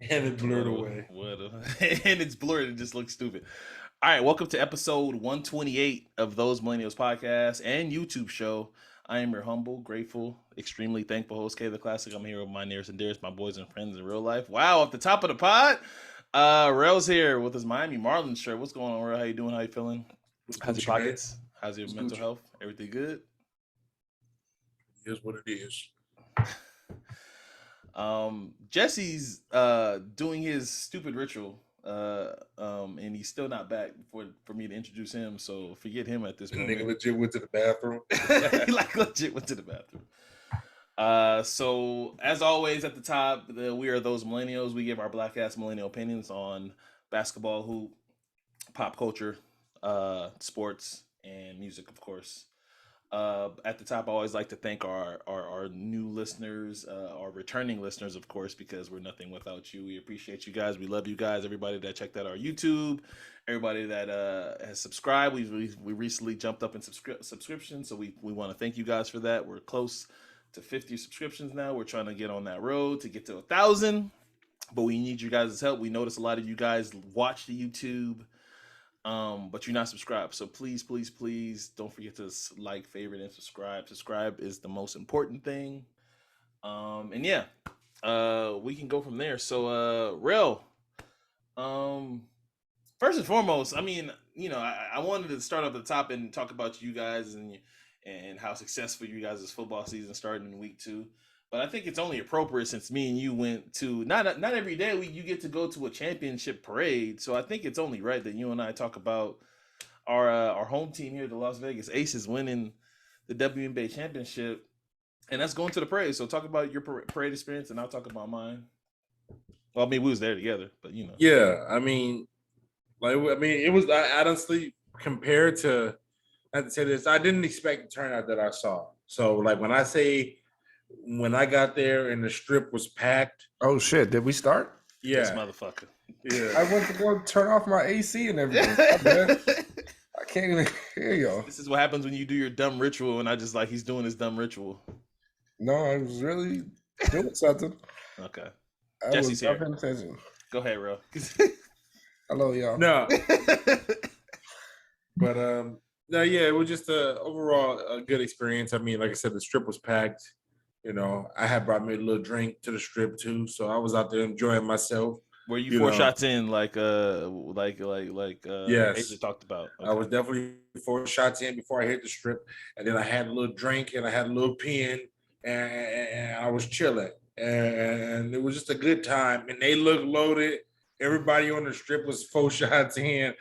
And it blurred away. And it's blurred. It just looks stupid. All right, welcome to episode 128 of Those Millennials podcast and YouTube show. I am your humble, grateful, extremely thankful host, K the Classic. I'm here with my nearest and dearest, my boys and friends in real life. Wow, off the top of the pod, Rell's here with his Miami Marlins shirt. What's going on, Rell? How you doing? How you feeling? What's How's your Gucci, man? pockets? How's your What's mental Gucci? health? Everything good? It is what it is. Jesse's doing his stupid ritual. And he's still not back for me to introduce him. So forget him at this The nigga moment. legit went to the bathroom. He like legit went to the bathroom. So as always at the top, we are those millennials. We give our black ass millennial opinions on basketball, hoop, pop culture, sports, and music, of course. At the top, I always like to thank our new listeners, our returning listeners, of course, because we're nothing without you. We appreciate you guys. We love you guys. Everybody that checked out our YouTube, everybody that has subscribed. We recently jumped up in subscriptions, so we want to thank you guys for that. We're close to 50 subscriptions now. We're trying to get on that road to get to 1,000, but we need you guys' help. We notice a lot of you guys watch the YouTube, but you're not subscribed. So please, please, please don't forget to like, favorite, and subscribe. Subscribe is the most important thing. And yeah, we can go from there. So, Rel, first and foremost, I mean, I wanted to start off the top and talk about you guys and how successful you guys' football season started in week 2. But I think it's only appropriate since me and you went to not every day you get to go to a championship parade. So I think it's only right that you and I talk about our home team here, the Las Vegas Aces, winning the WNBA championship, and that's going to the parade. So talk about your parade experience, and I'll talk about mine. Well, I mean, we was there together, but Yeah, it was. I honestly, compared to, not to say this, I didn't expect the turnout that I saw. So, like when I got there and the strip was packed. Oh shit! Did we start? This Yeah, motherfucker. yeah. I went to go turn off my AC and everything. Man. I can't even hear y'all. This is what happens when you do your dumb ritual, and I just like he's doing his dumb ritual. No, I was really doing something. Okay, I Jesse's was not here. paying attention. Go ahead, Ro. Hello, y'all. No, but no, yeah, it was just overall a good experience. I mean, like I said, the strip was packed. I had brought me a little drink to the strip too, so I was out there enjoying myself. Were you 4 shots in, like Yes, Asia talked about? Okay. I was definitely 4 shots in before I hit the strip, and then I had a little drink and I had a little pen, and I was chilling, and it was just a good time. And they looked loaded. Everybody on the strip was 4 shots in.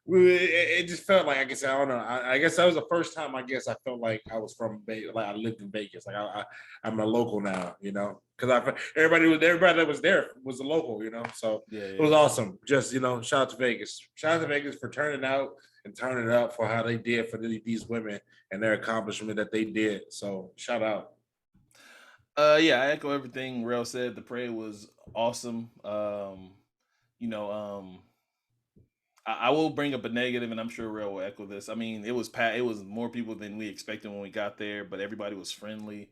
It just felt like, I guess, I don't know. I guess that was the first time. I guess I felt like I was from Vegas, like I lived in Vegas. Like I'm a local now, because everybody that was there was a local, So Yeah. it was awesome. Just shout out to Vegas. Shout out to Vegas for turning out and turning up for how they did for these women and their accomplishment that they did. So shout out. Yeah, I echo everything Rel said. The parade was awesome. I will bring up a negative, and I'm sure Rel will echo this. I mean, it was more people than we expected when we got there, but everybody was friendly.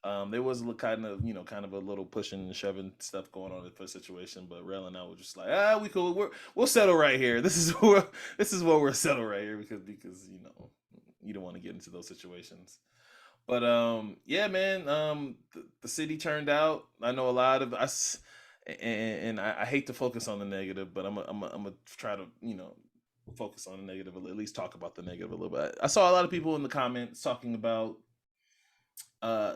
There was kind of a little pushing and shoving stuff going on for the situation, but Rel and I were just like, we cool. We'll settle right here. This is where we're settled right here because you don't want to get into those situations. But yeah, man. The city turned out. I know a lot of us, and I hate to focus on the negative, but I'm gonna try to focus on the negative, at least talk about the negative a little bit. I saw a lot of people in the comments talking about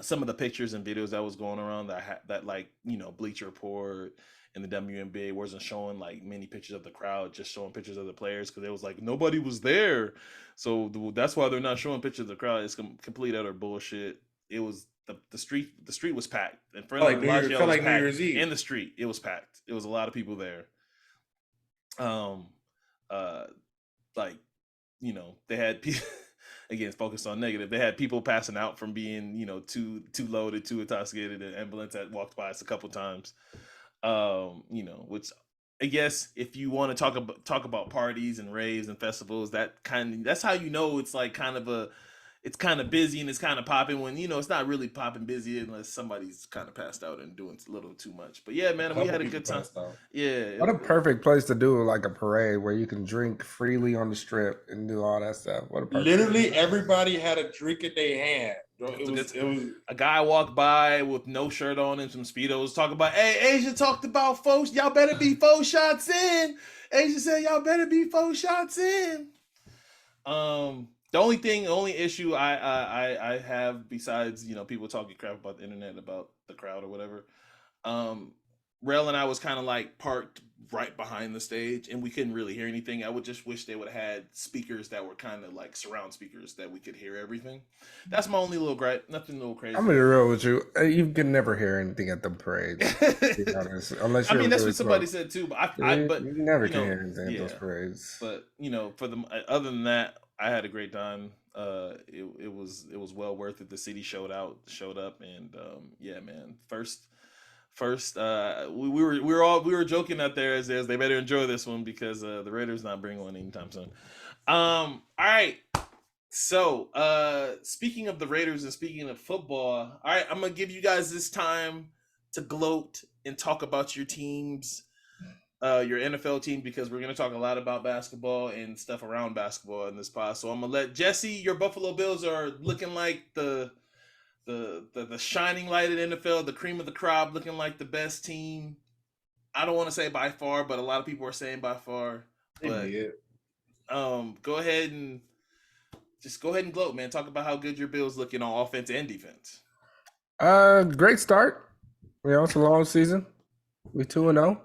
some of the pictures and videos that was going around that Bleacher Report and the WNBA wasn't showing like many pictures of the crowd, just showing pictures of the players because it was like nobody was there. So that's why they're not showing pictures of the crowd. It's complete utter bullshit. It was the street was packed in front of New Year's Eve. In the street. It was packed. It was a lot of people there. They had people again focused on negative. They had people passing out from being too loaded, too intoxicated. An ambulance had walked by us a couple times. Which I guess if you want to talk about parties and raves and festivals, that's how it's like kind of it's kind of busy and it's kind of popping when it's not really popping busy unless somebody's kind of passed out and doing a little too much. But yeah, man, we had a good time. Yeah, what a perfect place to do like a parade where you can drink freely on the strip and do all that stuff. What a perfect Literally place. everybody had a drink in their hand. It was a guy walked by with no shirt on and some Speedos talking about, hey, Asia talked about folks, y'all better be 4 shots in. Asia said y'all better be 4 shots in. The only issue I have besides people talking crap about the internet about the crowd or whatever, Rell and I was kind of like parked right behind the stage and we couldn't really hear anything. I would just wish they would have had speakers that were kind of like surround speakers that we could hear everything. That's my only little gripe. Nothing a little crazy. I'm gonna be real with you. You can never hear anything at the parades. To be honest. Unless you're that's really what somebody close. said too. But you never can hear anything at those parades. But for the other than that, I had a great time. It was well worth it. The city showed up, and yeah, man. First, we were joking out there as they better enjoy this one because the Raiders not bringing one anytime soon. All right. So speaking of the Raiders and speaking of football, all right, I'm gonna give you guys this time to gloat and talk about your teams. Your NFL team, because we're going to talk a lot about basketball and stuff around basketball in this pod. So I'm going to let Jesse, your Buffalo Bills are looking like the shining light at NFL, the cream of the crop, looking like the best team. I don't want to say by far, but a lot of people are saying by far. But go ahead and gloat, man. Talk about how good your Bills looking on offense and defense. Great start. It's a long season. We 2-0.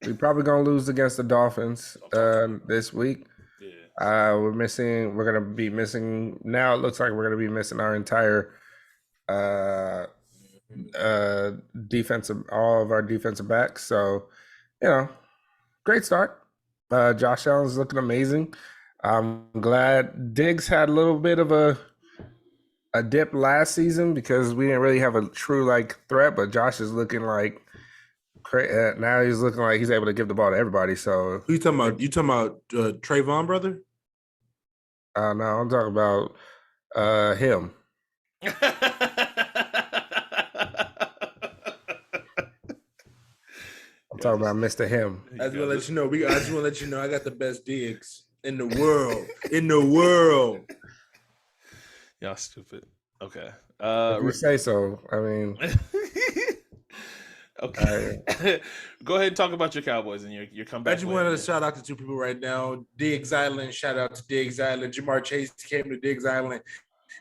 We're probably gonna lose against the Dolphins this week. Yeah. We're gonna be missing. Now it looks like we're gonna be missing our entire defensive, all of our defensive backs. So, great start. Josh Allen's looking amazing. I'm glad Diggs had a little bit of a dip last season because we didn't really have a true threat, but Josh is looking like. Now he's looking like he's able to give the ball to everybody. So who you talking about? You talking about Trayvon, brother? No, I'm talking about him. I'm talking about Mr. Him. I just want to let you know. I just want to let you know I got the best Diggs in the world. In the world. Y'all stupid. Okay. If you say so. I mean. Okay. Go ahead and talk about your Cowboys and your comeback. I just wanted to shout out to 2 people right now. Diggs Island, shout out to Diggs Island. Jamar Chase came to Diggs Island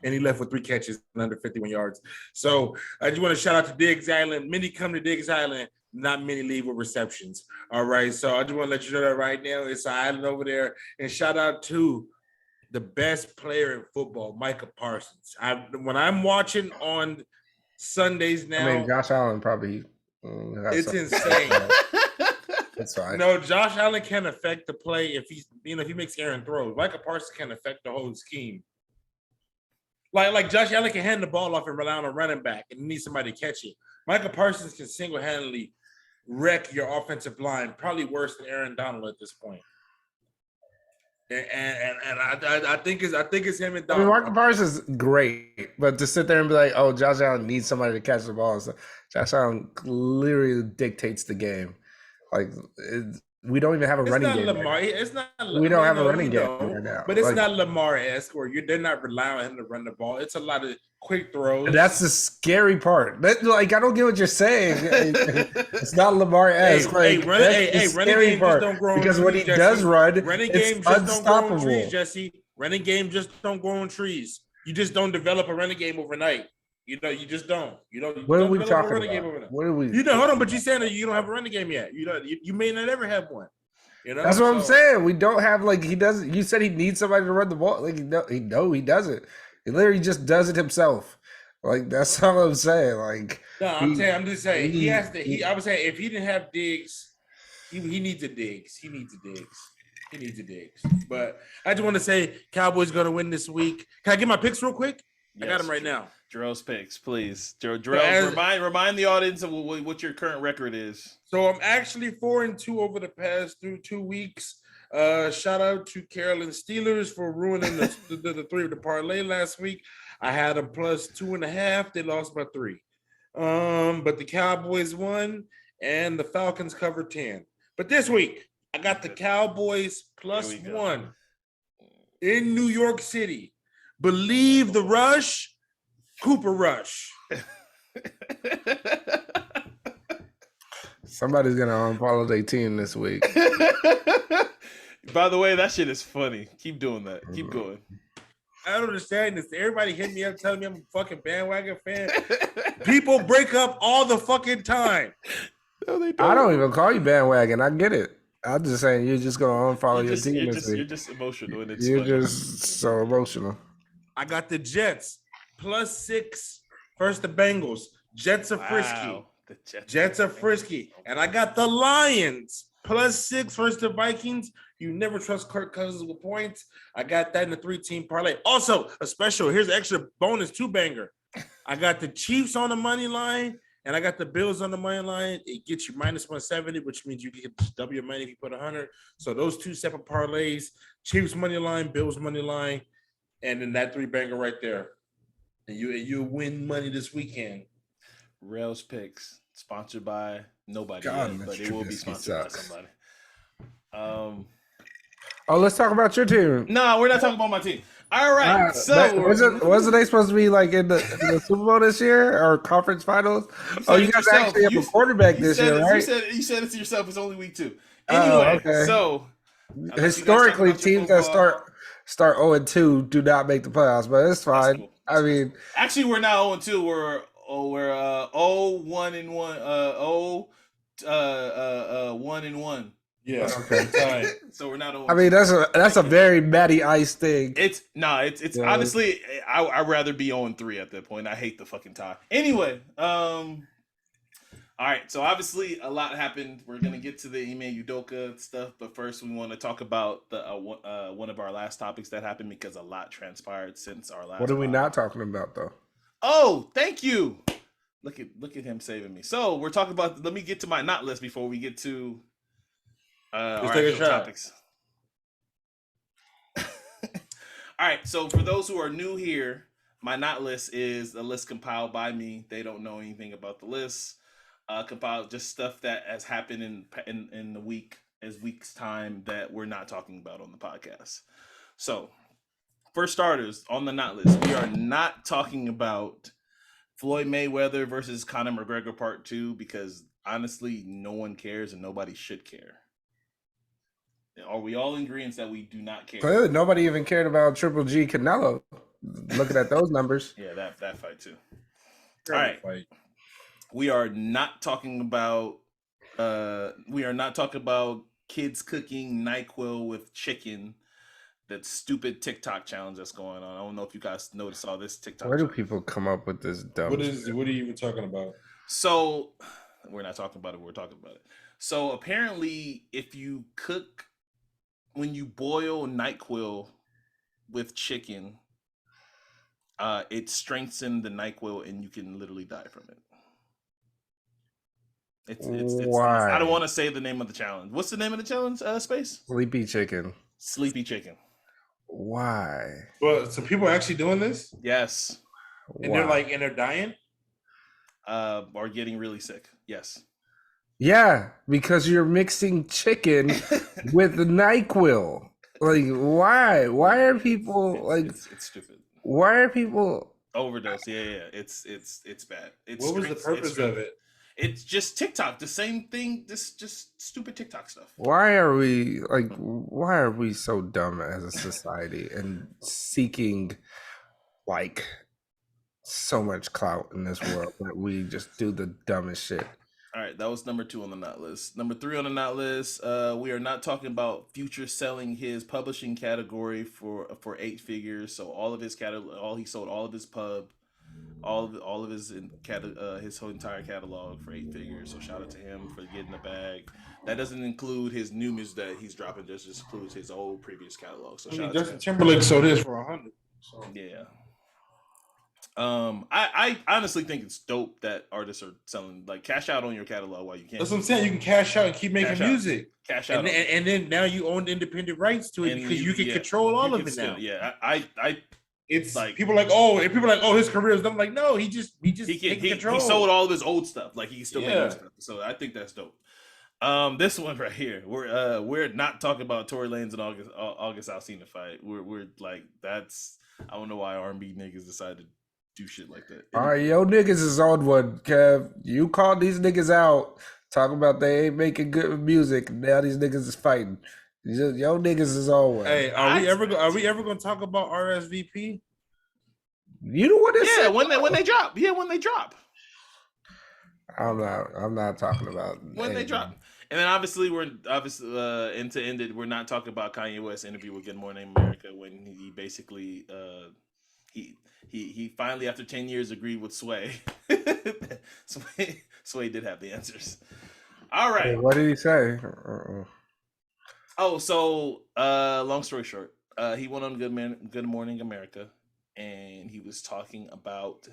and he left with 3 catches and under 51 yards. So I just want to shout out to Diggs Island. Many come to Diggs Island, not many leave with receptions. All right. So I just want to let you know that right now. It's an island over there. And shout out to the best player in football, Micah Parsons. When I'm watching on Sundays now. I mean, Josh Allen probably. It's insane. That's fine. No, Josh Allen can affect the play if he's, if he makes errant throws. Micah Parsons can affect the whole scheme. Like Josh Allen can hand the ball off and rely on a running back and need somebody to catch it. Micah Parsons can single-handedly wreck your offensive line, probably worse than Aaron Donald at this point. And I think it's him and Donald. I mean, Micah Parsons is great, but to sit there and be like, "Oh, Josh Allen needs somebody to catch the ball," so Josh Allen literally dictates the game. We don't even have a running game. It's not. We don't have a running game right now. But it's not Lamar-esque where they're not relying on him to run the ball. It's a lot of quick throws. That's the scary part. I don't get what you're saying. It's not Lamar-esque. Running games just don't grow on trees, because when he does run, running it's games just unstoppable. don't grow on trees, Jesse. Running games just don't grow on trees. You just don't develop a running game overnight. You just don't. What are we talking about? What are we? Hold on, but you're saying that you don't have a running game yet. You may not ever have one. That's what I'm saying. We don't have he doesn't. You said he needs somebody to run the ball. He doesn't. He literally just does it himself. That's all I'm saying. No, I'm just saying he has to. I would say if he didn't have Diggs, he needs a Diggs. He needs a Diggs. But I just want to say Cowboys going to win this week. Can I get my picks real quick? Yes. I got them right now. Jarrell's picks, please. Jarrell, remind the audience of what your current record is. So I'm actually 4-2 over the past 2 weeks. Shout out to Carolyn Steelers for ruining the parlay last week. I had them plus 2.5. They lost by 3. But the Cowboys won and the Falcons covered 10. But this week, I got the Cowboys plus 1 in New York City. Believe the rush, Cooper Rush. Somebody's gonna unfollow their team this week. By the way, that shit is funny. Keep doing that. Keep going. I don't understand this. Everybody hit me up telling me I'm a fucking bandwagon fan. People break up all the fucking time. No, they I don't even call you bandwagon. I get it. I'm just saying you're just gonna unfollow your team this week. You're just emotional and it's You're funny. just so emotional. I got the Jets plus 6 versus the Bengals. Jets are frisky. Wow. The Jets are frisky. And I got the Lions plus 6 versus the Vikings. You never trust Kirk Cousins with points. I got that in the 3-team parlay. Also, a special. Here's an extra bonus 2-banger. I got the Chiefs on the money line, and I got the Bills on the money line. It gets you minus 170, which means you get double your money if you put 100. So those 2 separate parlays, Chiefs money line, Bills money line, and then that 3-banger right there. And you win money this weekend. Rell's Picks, sponsored by nobody, God, but it will be sponsored by somebody. Let's talk about your team. No, we're not talking about my team. All right. Wasn't they supposed to be like in the Super Bowl this year or conference finals? You guys actually have a quarterback this year, right? You said it to yourself. It's only week 2. Anyway, so historically, teams that start 0-2 do not make the playoffs, but it's fine. Cool. I mean, actually, we're not 0-2. We're 0-1-1. 1-1. Yeah. Okay. So we're not 0-2. I mean, that's a very Matty Ice thing. It's honestly, I'd rather be 0-3 at that point. I hate the fucking tie. Anyway, all right. So obviously, a lot happened. We're gonna get to the Ime Udoka stuff, but first, we want to talk about the one of our last topics that happened because a lot transpired since our last. What are we not talking about though? Oh, thank you. Look at him saving me. So we're talking about. Let me get to my not list before we get to our actual topics. All right. So for those who are new here, my not list is a list compiled by me. They don't know anything about the list. Compiled just stuff that has happened in the week's time that we're not talking about on the podcast. So, for starters, on the not list, we are not talking about Floyd Mayweather versus Conor McGregor Part 2 because honestly, no one cares and nobody should care. Are we all in agreement that we do not care? Clearly, nobody even cared about Triple G Canelo. Looking at those numbers. Yeah, that fight too. All right. We are not talking about kids cooking NyQuil with chicken. That stupid TikTok challenge that's going on. I don't know if you guys noticed all this TikTok. Where do people come up with this dumb? What are you even talking about? So we're not talking about it. We're talking about it. So apparently, when you boil NyQuil with chicken, it strengthens the NyQuil and you can literally die from it. Why? I don't want to say the name of the challenge. What's the name of the challenge, Space? Sleepy chicken. Sleepy chicken. Why? Well, so people are actually doing this? Yes. And they're dying? Or getting really sick. Yes. Yeah, because you're mixing chicken with the NyQuil. Like, why? Why are people it's stupid. Why are people overdose? Yeah. It's bad. What was the purpose of it? It's just TikTok, the same thing. This just stupid TikTok stuff. Why are we so dumb as a society and seeking like so much clout in this world that we just do the dumbest shit? All right, that was number 2 on the not list. Number 3 on the not list, we are not talking about Future selling his publishing category for 8 figures. So all of his he sold all of his pub, all of his whole entire catalog for 8 figures. So shout out to him for getting the bag. That doesn't include his new music that he's dropping. Just includes his old previous catalog. So shout out to him. Justin Timberlake sold his for 100. So yeah. I honestly think it's dope that artists are selling, like, cash out on your catalog while you can. That's what I'm saying. You can cash out and keep making Cash out. music. Cash out. And then now you own the independent rights to it And because you can control all of it now. Yeah, It's like, people are like, oh, and people are like, oh, his career is done. I'm like, no, he control. He sold all of his old stuff. Like, he still Yeah. making stuff. So I think that's dope. This one right here, we're not talking about Tory Lanez and August Alsina fight. We're like, that's, I don't know why R&B niggas decided to do shit like that. All right, yo niggas is on one, Kev. You called these niggas out, talking about they ain't making good music. Now these niggas is fighting. Yo niggas is on one. Hey, are we ever going to talk about RSVP? You know what it Yeah, said? when they drop. Yeah, when they drop. I'm not talking about when they drop. And then obviously and to end it, we're not talking about Kanye West's interview with Good Morning America when he basically he finally, after 10 years, agreed with Sway. Sway did have the answers. All right. Hey, what did he say? Oh, so long story short, he went on Good Morning America, and he was talking about,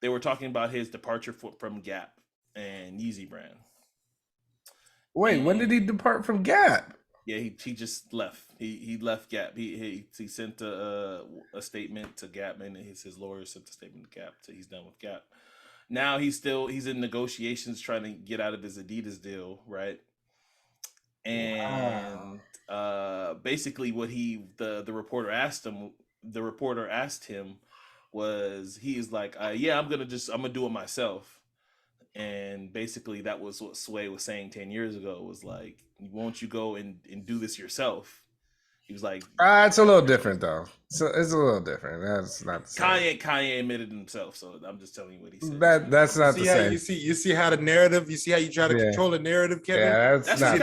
they were talking about his departure from Gap and Yeezy brand. Wait, when did he depart from Gap? Yeah, he just left. He left Gap. He sent a statement to Gap, and his lawyer sent a statement to Gap. So he's done with Gap. Now he's in negotiations trying to get out of his Adidas deal, right? And basically, what the reporter asked him was, he's like, yeah, I'm gonna do it myself. And basically, that was what Sway was saying 10 years ago. Was like, won't you go and do this yourself? He was like, it's a little different though. So it's a little different. That's not the same. Kanye admitted himself, so I'm just telling you what he said. That's not the same. You see how the narrative. You see how you try to control the narrative, Kevin. Yeah, that's the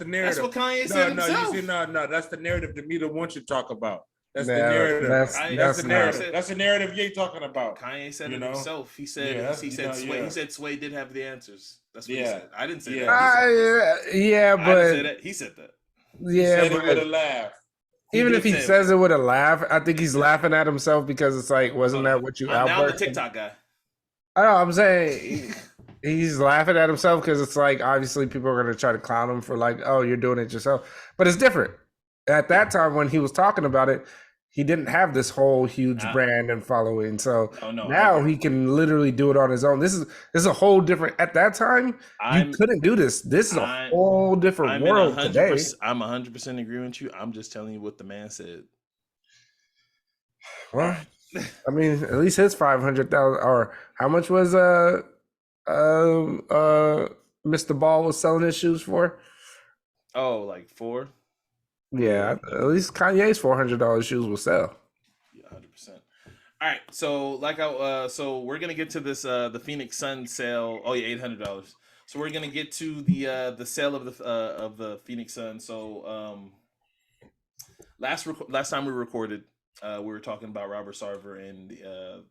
narrative. That's what Kanye said himself. No, that's the narrative Demeter wants you to talk about. That's the Yeah, narrative. that's the narrative. That's the narrative you're talking about. Kanye said it himself. He said Sway. He said Sway did have the answers. That's what he said. I didn't say that. But I didn't say that. He said that. Yeah, but with a laugh. Even if he says it with a laugh, I think he's laughing at himself because it's like, wasn't that what you outburst? Now the TikTok guy. I know. I'm saying he's laughing at himself because it's like, obviously people are going to try to clown him for like, oh, you're doing it yourself. But it's different. At that time when he was talking about it, he didn't have this whole huge brand and following. So now he can literally do it on his own. This is a whole different. At that time, you couldn't do this. This is a whole different world today. I'm 100% agreeing with you. I'm just telling you what the man said. Well, I mean, at least his 500,000, or how much was Mr. Ball was selling his shoes for? Oh, like 4. Yeah, at least Kanye's $400 shoes will sell. Yeah, 100%. All right, so so we're gonna get to this the Phoenix Suns sale. Oh yeah, $800. So we're gonna get to the sale of the Phoenix Suns. So last time we recorded, we were talking about Robert Sarver and the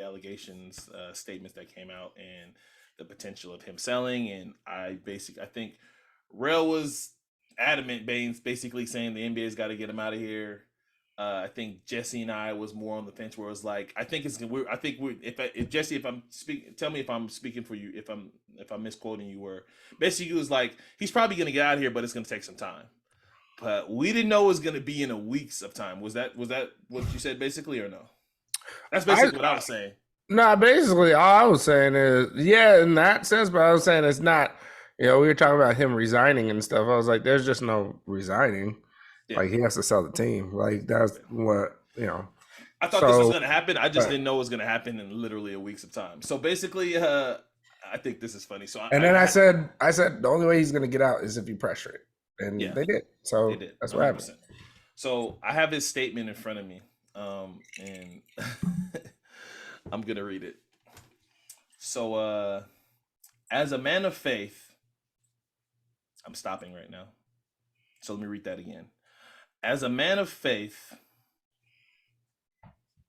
allegations, statements that came out, and the potential of him selling. And I think Rell was adamant, Baines basically saying the NBA's got to get him out of here. I think Jesse and I was more on the fence, where it was like, if Jesse, if I'm speaking, tell me if I'm speaking for you, if I'm misquoting you, were basically it was like, he's probably going to get out of here, but it's going to take some time. But we didn't know it was going to be in a weeks of time. Was that what you said basically, or no? That's basically what I was saying. No, basically all I was saying is, yeah, in that sense, but I was saying it's not. We were talking about him resigning and stuff. I was like, there's just no resigning. Yeah. Like, he has to sell the team. Like, that's what, I thought this was going to happen. I just didn't know it was going to happen in literally a week's of time. So basically, I think this is funny. So I said the only way he's going to get out is if you pressure it. And they did. So they did. That's 100%. What happened. So I have his statement in front of me. And I'm going to read it. So as a man of faith, I'm stopping right now. So let me read that again. As a man of faith,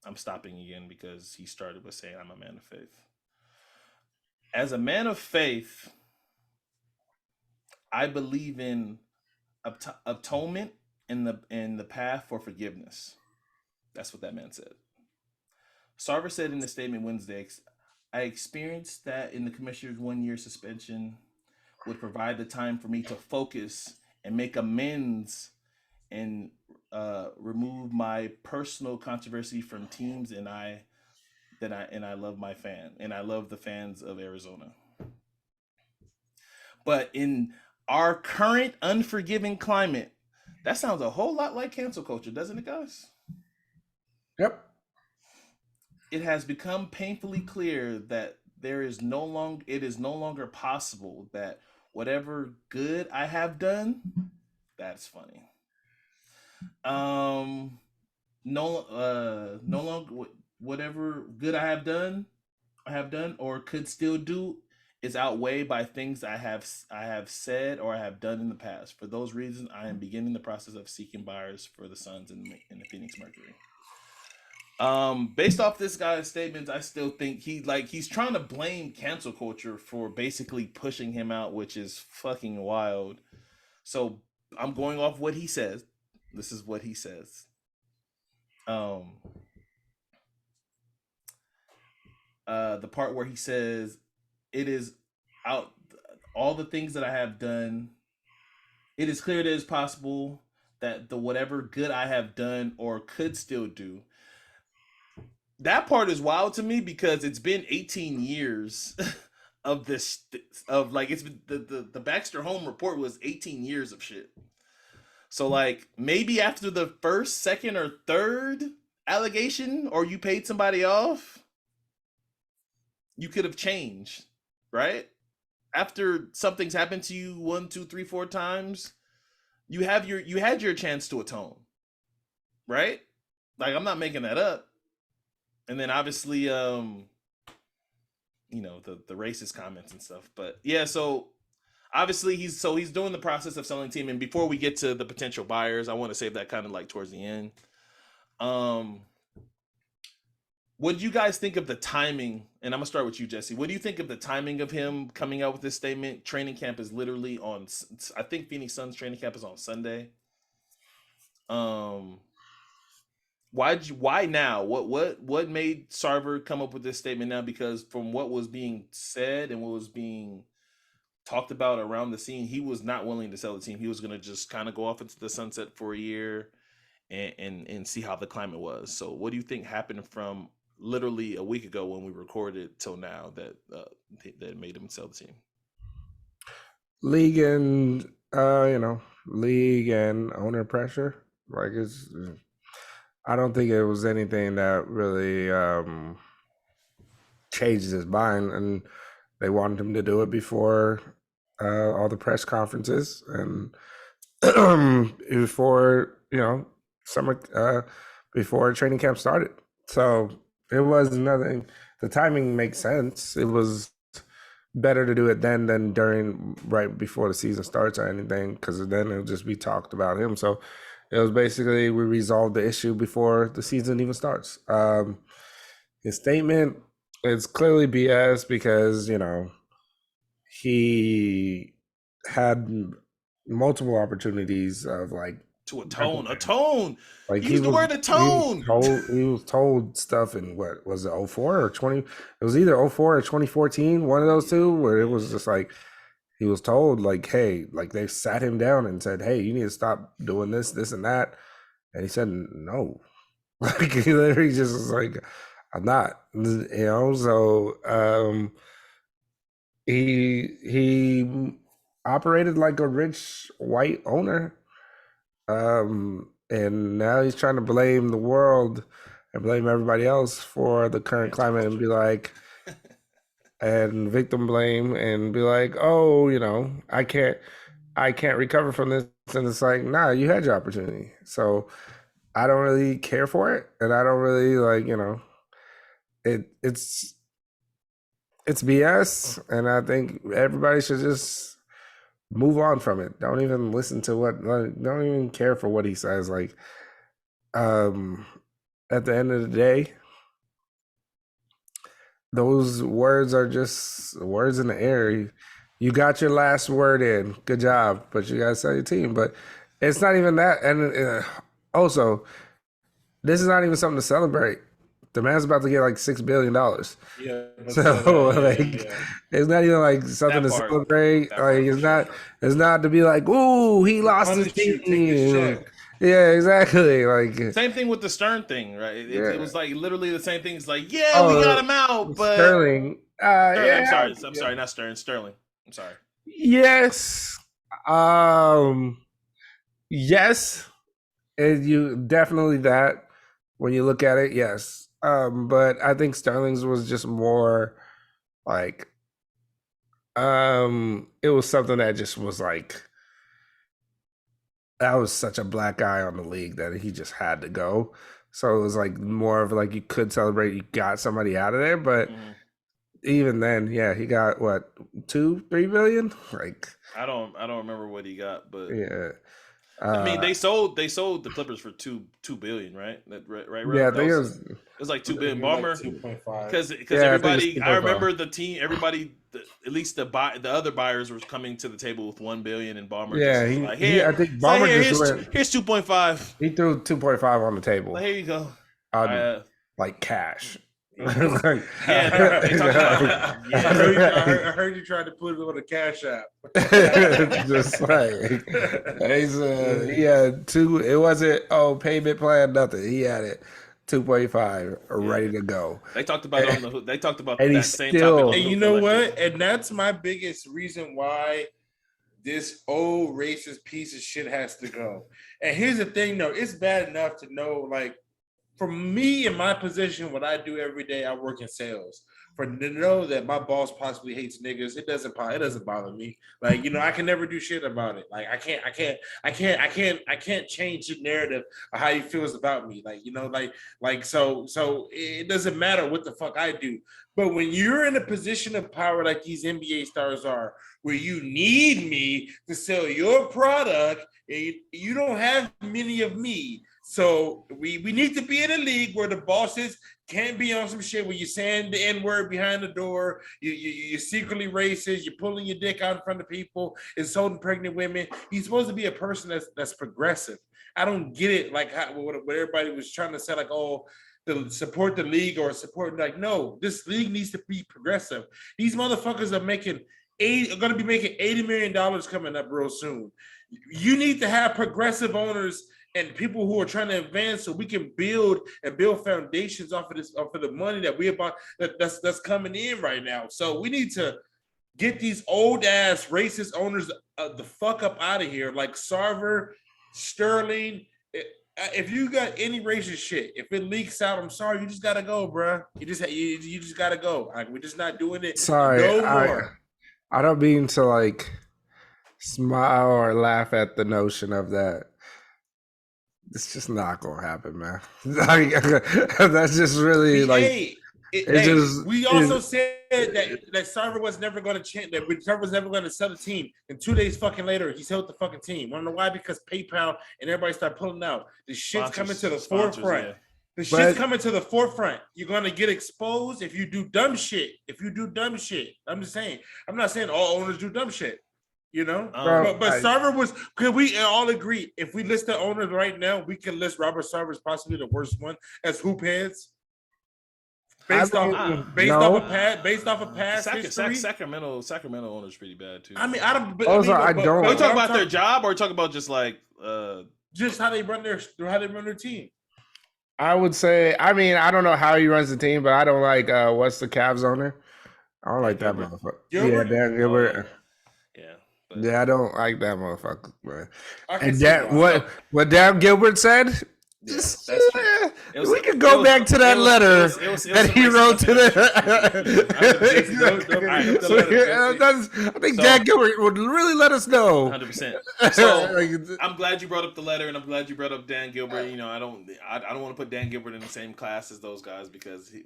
I'm stopping again because he started with saying I'm a man of faith. As a man of faith, I believe in atonement and the path for forgiveness. That's what that man said. Sarver said in a statement Wednesday, I experienced that in the commissioner's 1-year suspension would provide the time for me to focus and make amends and remove my personal controversy from teams, and I love my fan, and I love the fans of Arizona. But in our current unforgiving climate, that sounds a whole lot like cancel culture, doesn't it, guys? Yep. It has become painfully clear that it is no longer possible that whatever good I have done, that's funny. No longer whatever good I have done or could still do is outweighed by things I have said or I have done in the past. For those reasons, I am beginning the process of seeking buyers for the Suns and the Phoenix Mercury. Based off this guy's statements, I still think he's trying to blame cancel culture for basically pushing him out, which is fucking wild. So I'm going off what he says. This is what he says. The part where he says, it is out all the things that I have done. It is clear that it's possible that the whatever good I have done or could still do. That part is wild to me because it's been 18 years of this, of like, it's been the Baxter Home report was 18 years of shit. So like maybe after the first, second, or third allegation, or you paid somebody off, you could have changed, right? After something's happened to you 1, 2, 3, 4 times, you had your chance to atone, right? Like, I'm not making that up. And then obviously, the racist comments and stuff. But yeah, so obviously he's doing the process of selling team. And before we get to the potential buyers, I want to save that kind of like towards the end. What do you guys think of the timing? And I'm gonna start with you, Jesse. What do you think of the timing of him coming out with this statement? Training camp is literally on, I think Phoenix Suns training camp is on Sunday. Why now? What made Sarver come up with this statement now? Because from what was being said and what was being talked about around the scene, he was not willing to sell the team. He was gonna just kind of go off into the sunset for a year and see how the climate was. So what do you think happened from literally a week ago when we recorded till now that made him sell the team? League and league and owner pressure. Like, I don't think it was anything that really changed his mind, and they wanted him to do it before all the press conferences and before summer, before training camp started. So it was nothing. The timing makes sense. It was better to do it then than right before the season starts or anything, because then it'll just be talked about him. So it was basically, we resolved the issue before the season even starts. His statement is clearly BS because, he had multiple opportunities of like to atone. Like, use the word atone. He was told stuff in what was it, 04 or 20? It was either 04 or 2014, one of those two, where it was just like he was told, like, hey, like they sat him down and said, hey, you need to stop doing this, and that. And he said no. Like, he literally just was like, I'm not, so he operated like a rich white owner. And now he's trying to blame the world and blame everybody else for the current climate and be like, and victim blame and be like, oh, I can't recover from this. And it's like, nah, you had your opportunity. So I don't really care for it. And I don't really it's BS. And I think everybody should just move on from it. Don't even listen to don't even care for what he says. Like, at the end of the day, those words are just words in the air. You got your last word in. Good job. But you got to sell your team. But it's not even that. And also, this is not even something to celebrate. The man's about to get like $6 billion. Yeah. So it's not even like something to celebrate. Like it's not to be like, ooh, he lost his team. Take this check. Yeah, exactly. Like same thing with the Stern thing, right? It was like literally the same thing. It's like, we Oh, got him out, but Sterling. I'm sorry, not Stern, Sterling. I'm sorry. Yes. Yes. And you definitely that when you look at it, yes. But I think Sterling's was just more like it was something that just was like that was such a black eye on the league that he just had to go. So it was like more of like you could celebrate you got somebody out of there, but even then, yeah, he got what 2-3 billion? Like I don't remember what he got, but yeah. I mean, they sold the Clippers for $2 billion, right? Right. Yeah, it was like $2 billion. Bomber, like 2.5. Because Yeah, everybody, I remember the team, everybody, at least the other buyers were coming to the table with $1 billion, and Bomber. Yeah, just was like, I think Bomber here's 2.5. He threw 2.5 on the table. Like, here you go. Like cash. They talked about, I heard you tried to put it on the Cash App. Just like he had two. It wasn't payment plan, nothing. He had it 2.5 ready to go. They talked about and that same topic. And you know what? And that's my biggest reason why this old racist piece of shit has to go. And here's the thing, though, it's bad enough to know, like, for me in my position, what I do every day, I work in sales. For to know that my boss possibly hates niggas, it doesn't bother me. Like, you know, I can never do shit about it. Like, I can't change the narrative of how he feels about me. Like, you know, so it doesn't matter what the fuck I do. But when you're in a position of power like these NBA stars are, where you need me to sell your product, and you don't have many of me. So we need to be in a league where the bosses can't be on some shit where you're saying the N-word behind the door, you're secretly racist, you're pulling your dick out in front of people, insulting pregnant women. He's supposed to be a person that's progressive. I don't get it, like what everybody was trying to say, like, to support the league or support, like, no, this league needs to be progressive. These motherfuckers are going to be making $80 million coming up real soon. You need to have progressive owners and people who are trying to advance, so we can build foundations off of the money that's coming in right now. So we need to get these old ass racist owners the fuck up out of here, like Sarver, Sterling. If you got any racist shit, if it leaks out, I'm sorry, you just gotta go, bro. You just gotta go. Like, we're just not doing it. Sorry, no more. I don't mean to like smile or laugh at the notion of that. It's just not gonna happen, man. That's just really we also said that Sarver was never going to change. That Sarver was never going to sell the team. And 2 days fucking later, he sold the fucking team. Want to know why? Because PayPal and everybody started pulling out. The shit's coming to the forefront. Yeah. The shit's coming to the forefront. You're gonna get exposed if you do dumb shit. I'm just saying. I'm not saying all owners do dumb shit. You know, but Sarver was. Could we all agree? If we list the owners right now, we can list Robert Sarver as possibly the worst one as hoop heads. Based off of past history. Sacramento owner's pretty bad too. I mean, I don't. Are we talking about their job, or are we talking about just like just how they run their team? I would say. I mean, I don't know how he runs the team, but I don't like what's the Cavs owner. I don't like that motherfucker. Yeah, Dan Gilbert. Yeah, I don't like that motherfucker, man. And what Dan Gilbert said. We could go back to that letter that he wrote to the. I think Dan Gilbert would really let us know. 100%. So I'm glad you brought up the letter, and I'm glad you brought up Dan Gilbert. You know, I don't want to put Dan Gilbert in the same class as those guys because but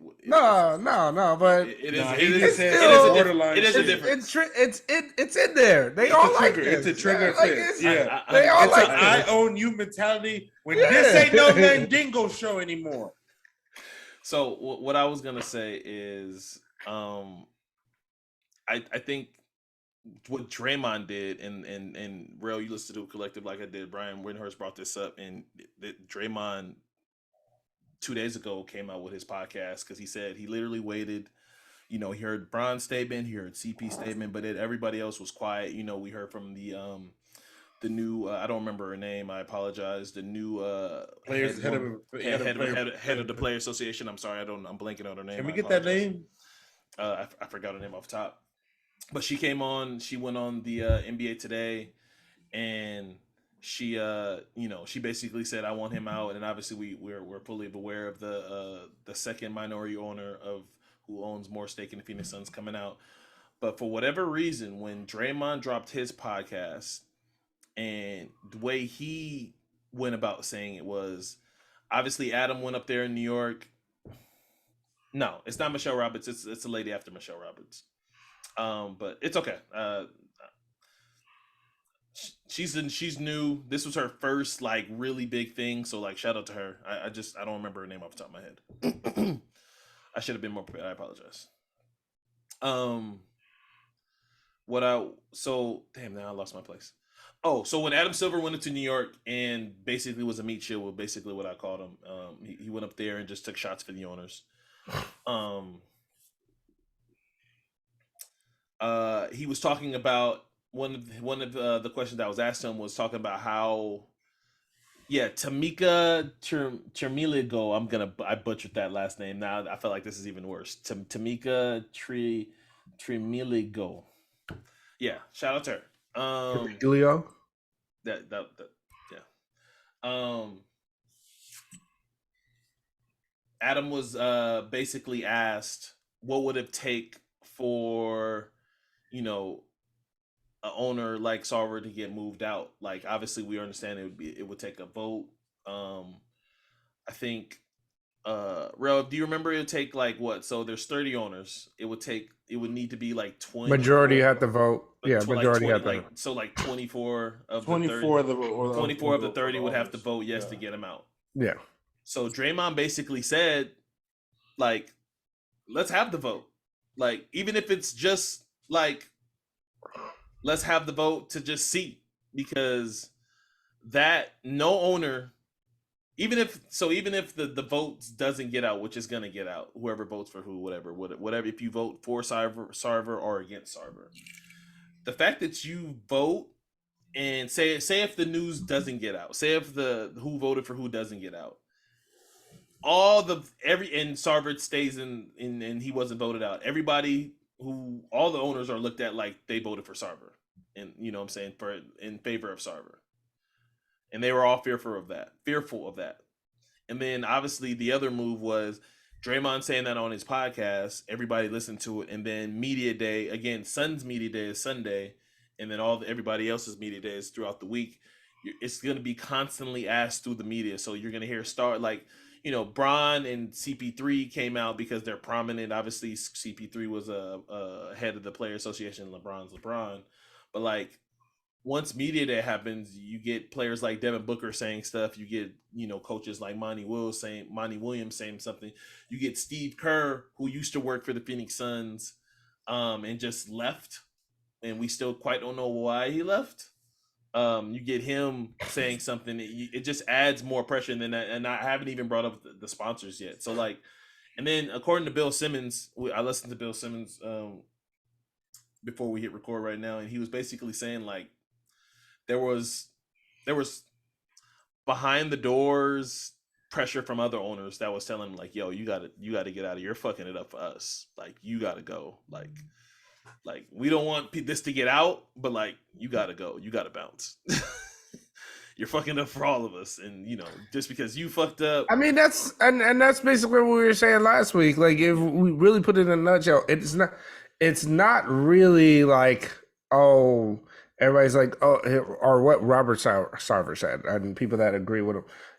it is a difference. It's in there. They all like it. It's a trigger. They all like it. I own you mentality. When this ain't no Mandingo show anymore. So what I was gonna say is, I think what Draymond did, and Rell, you listened to a collective like I did. Brian Windhurst brought this up, and Draymond 2 days ago came out with his podcast because he said he literally waited. He heard Bron's statement, he heard CP statement, but everybody else was quiet. We heard from the new I don't remember her name. I apologize. The new Players head of the player association. I'm sorry, I'm blanking on her name. Can we get that name? I forgot her name off the top. But she came on. She went on the NBA Today, and she she basically said, I want him out. And obviously we're fully aware of the second minority owner who owns more stake in the Phoenix Suns coming out. But for whatever reason, when Draymond dropped his podcast, and the way he went about saying it was, obviously Adam went up there in New York. No, it's not Michelle Roberts. It's a lady after Michelle Roberts. But it's okay. She's new. This was her first like really big thing. So like shout out to her. I don't remember her name off the top of my head. I should have been more prepared. I apologize. Damn, now I lost my place. Oh, so when Adam Silver went into New York and basically was a meat shield, was basically what I called him. He went up there and just took shots for the owners. He was talking about one of the questions that was asked him was talking about how, Tamika Tremiligo. I butchered that last name. Now I feel like this is even worse. Tamika Tremiligo. Yeah, shout out to her. Leo. Adam was basically asked what would it take for an owner like Sarver to get moved out. Like obviously we understand it would take a vote. I think Rell, do you remember it would take like what? So there's 30 owners. It would need to be like 20. Majority had to vote. Yeah, majority had to vote. So like 24 of 24 the 30, 24 of the 30 would have to vote yes to get him out. Yeah. So Draymond basically said, like, let's have the vote. Like, even if it's just like, let's have the vote to just see, because that no owner, even if the votes doesn't get out, which is gonna get out, whoever votes for who, whatever. If you vote for Sarver or against Sarver, the fact that you vote and say if the news doesn't get out, say if the who voted for who doesn't get out, and Sarver stays in and he wasn't voted out. Everybody all the owners are looked at like they voted for Sarver, and you know what I'm saying, in favor of Sarver. And they were all fearful of that. And then obviously the other move was Draymond saying that on his podcast, everybody listened to it. And then media day, again, Suns media day is Sunday. And then everybody else's media day is throughout the week. It's going to be constantly asked through the media. So you're going to hear Bron and CP3 came out because they're prominent. Obviously CP3 was a head of the player association. LeBron's LeBron. But like, once media day happens, you get players like Devin Booker saying stuff. You get, coaches like Monty Williams saying something. You get Steve Kerr, who used to work for the Phoenix Suns, and just left, and we still quite don't know why he left. You get him saying something. It just adds more pressure. And I haven't even brought up the sponsors yet. So like, and then according to Bill Simmons, I listened to Bill Simmons before we hit record right now, and he was basically saying like, there was behind the doors pressure from other owners that was telling him like, yo, you gotta get out of here. You're fucking it up for us. Like, you gotta go. Like we don't want this to get out, but like, you gotta go. You gotta bounce. You're fucking up for all of us. And just because you fucked up. I mean, that's basically what we were saying last week. Like, if we really put it in a nutshell, it's not really like, oh, everybody's like, oh, or what Robert Sarver said, and people that agree with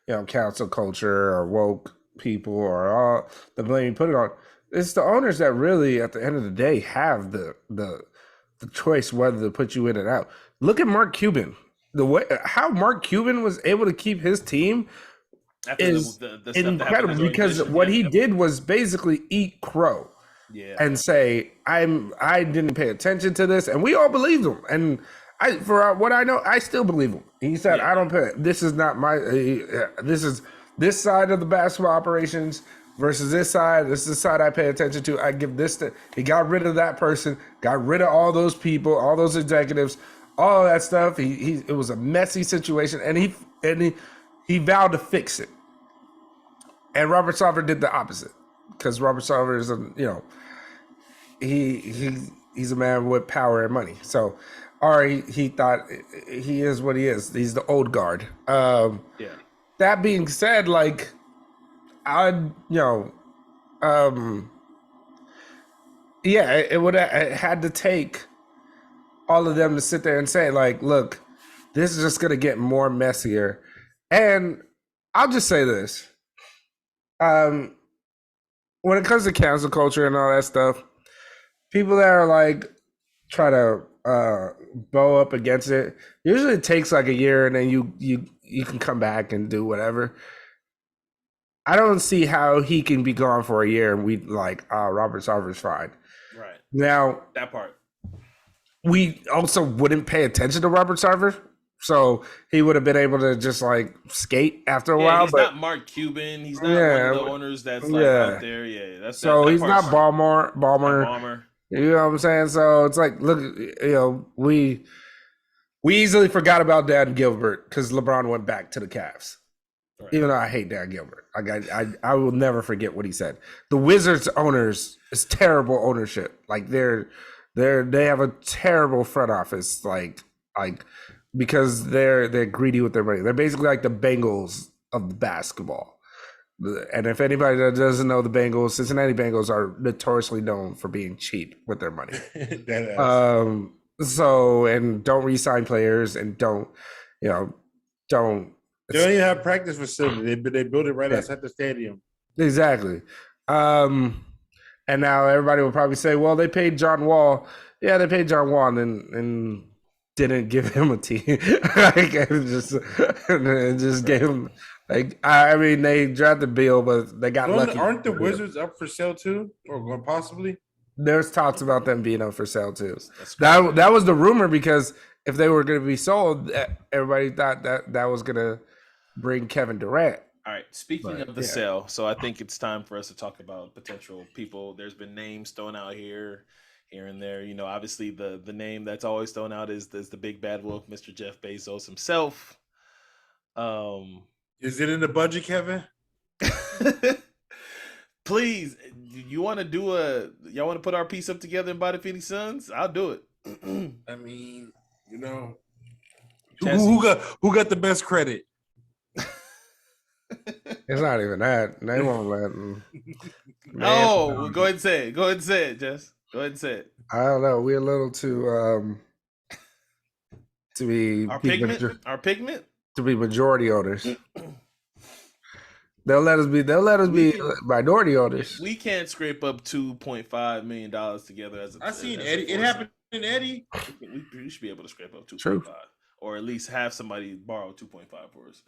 him, cancel culture or woke people or all the blame you put it on. It's the owners that really, at the end of the day, have the choice whether to put you in and out. Look at Mark Cuban. The way how Mark Cuban was able to keep his team is incredible, because what he did was basically eat crow. Yeah. And say, I didn't pay attention to this, and we all believed him. And for what I know, I still believe him. He said, I don't pay. This is not my. This is this side of the basketball operations versus this side. This is the side I pay attention to. I give this to. He got rid of that person, got rid of all those people, all those executives, all of that stuff. It was a messy situation, and he vowed to fix it. And Robert Sarver did the opposite, because Robert Sarver is he's a man with power and money. So, he thought he is what he is. He's the old guard. That being said, like, it would have had to take all of them to sit there and say, like, look, this is just going to get more messier. And I'll just say this. When it comes to cancel culture and all that stuff, people that are like try to bow up against it, usually it takes like a year, and then you can come back and do whatever. I don't see how he can be gone for a year and we like, Robert Sarver's fine. Right. Now, that part. We also wouldn't pay attention to Robert Sarver, so he would have been able to just like skate after a while. He's not Mark Cuban. He's not one of the owners that's like out there. Yeah, that's so that he's not Ballmer. You know what I'm saying? So it's like, look, we easily forgot about Dan Gilbert because LeBron went back to the Cavs. Right. Even though I hate Dan Gilbert, I will never forget what he said. The Wizards owners is terrible ownership. Like they have a terrible front office. Like because they're greedy with their money. They're basically like the Bengals of the basketball. And if anybody that doesn't know the Bengals, Cincinnati Bengals are notoriously known for being cheap with their money. So, and don't re-sign players, and don't. They don't even have practice facility. They built it right outside the stadium. Exactly. And now everybody will probably say, well, they paid John Wall. Yeah, they paid John Wall and didn't give him a team. just gave him, like, I mean, they drafted Beal, but they got lucky. Aren't the Wizards up for sale too? Or possibly? There's talks about them being up for sale too. That was the rumor, because if they were going to be sold, everybody thought that was going to bring Kevin Durant. All right. Speaking of the sale, so I think it's time for us to talk about potential people. There's been names thrown out here and there. Obviously the name that's always thrown out is the big bad wolf, Mr. Jeff Bezos himself. Is it in the budget, Kevin? Please, y'all want to put our piece up together and buy the Phoenix Suns? I'll do it. I mean, who got the best credit? It's not even that. They won't let them. No, go ahead and say it. Go ahead and say it, Jess. Go ahead and say it. I don't know. We're a little too to be our pigment to be majority owners. They'll let us be minority owners. We can't scrape up $2.5 million together as a. I seen Eddie. It happened in Eddie. We should be able to scrape up 2.5, or at least have somebody borrow 2.5 for us.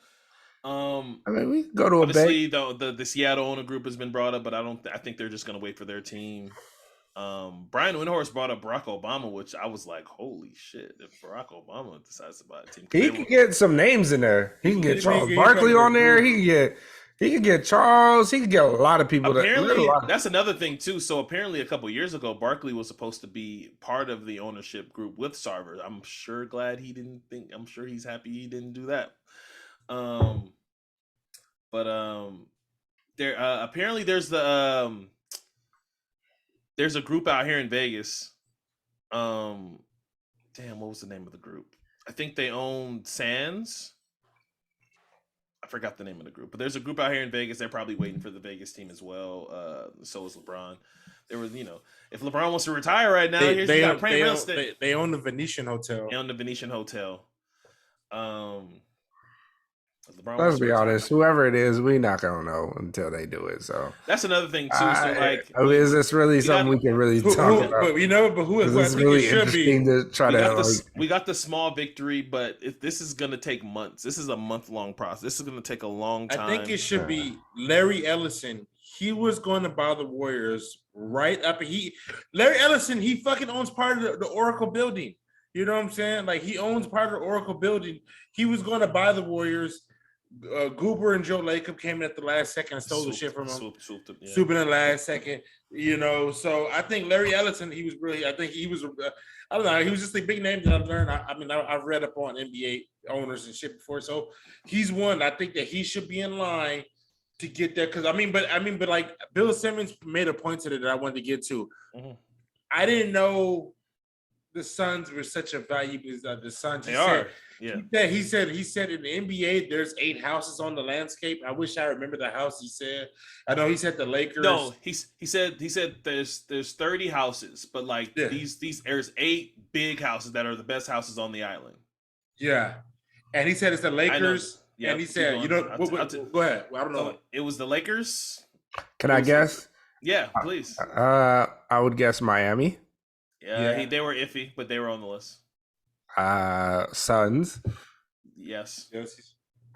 I mean, we can go to obviously the Seattle owner group has been brought up, but I think they're just going to wait for their team. Brian Windhorst brought up Barack Obama, which I was like, holy shit, if Barack Obama decides to buy a team, he can get some names in there. He can get Charles Barkley on there. He can get Charles. He can get a lot of people. Apparently, that's another thing too. So apparently, a couple years ago, Barkley was supposed to be part of the ownership group with Sarver. I'm sure he's happy he didn't do that. There apparently there's a group out here in Vegas. What was the name of the group? I think they own Sands. I forgot the name of the group, but there's a group out here in Vegas. They're probably waiting for the Vegas team as well. So is LeBron. There was, if LeBron wants to retire right now, they own the Venetian Hotel. They own the Venetian Hotel. Let's be honest. Whoever it is, we're not gonna know until they do it. So that's another thing too. Is this really something we can really talk about? But who is this really interesting to try we got the small victory, but this is gonna take months. This is a month-long process. This is gonna take a long time. I think it should be Larry Ellison. He was going to buy the Warriors right up. Larry Ellison, he fucking owns part of the Oracle building. You know what I'm saying? Like, he owns part of the Oracle building. He was going to buy the Warriors. Goober and Joe Lacob came in at the last second and stole the shit from him. Swooped up, yeah. Swooping in the last second, so I think Larry Ellison, he was really, I think he was, I don't know, he was just a big name that I've learned. I've read up on NBA owners and shit before, so he's one. I think that he should be in line to get there, because but like Bill Simmons made a point today that I wanted to get to. Mm-hmm. I didn't know the Suns were such a value, because the Suns. They are. Yeah. He said in the NBA there's 8 houses on the landscape. I wish I remember the house he said. I know he said the Lakers. No, he said there's 30 houses, but like these there's 8 big houses that are the best houses on the island. Yeah, and he said it's the Lakers. Yeah, and he said, go ahead. Well, I don't know. It was the Lakers. Can I guess? Yeah, please. I would guess Miami. Yeah, they were iffy, but they were on the list. Suns. Yes.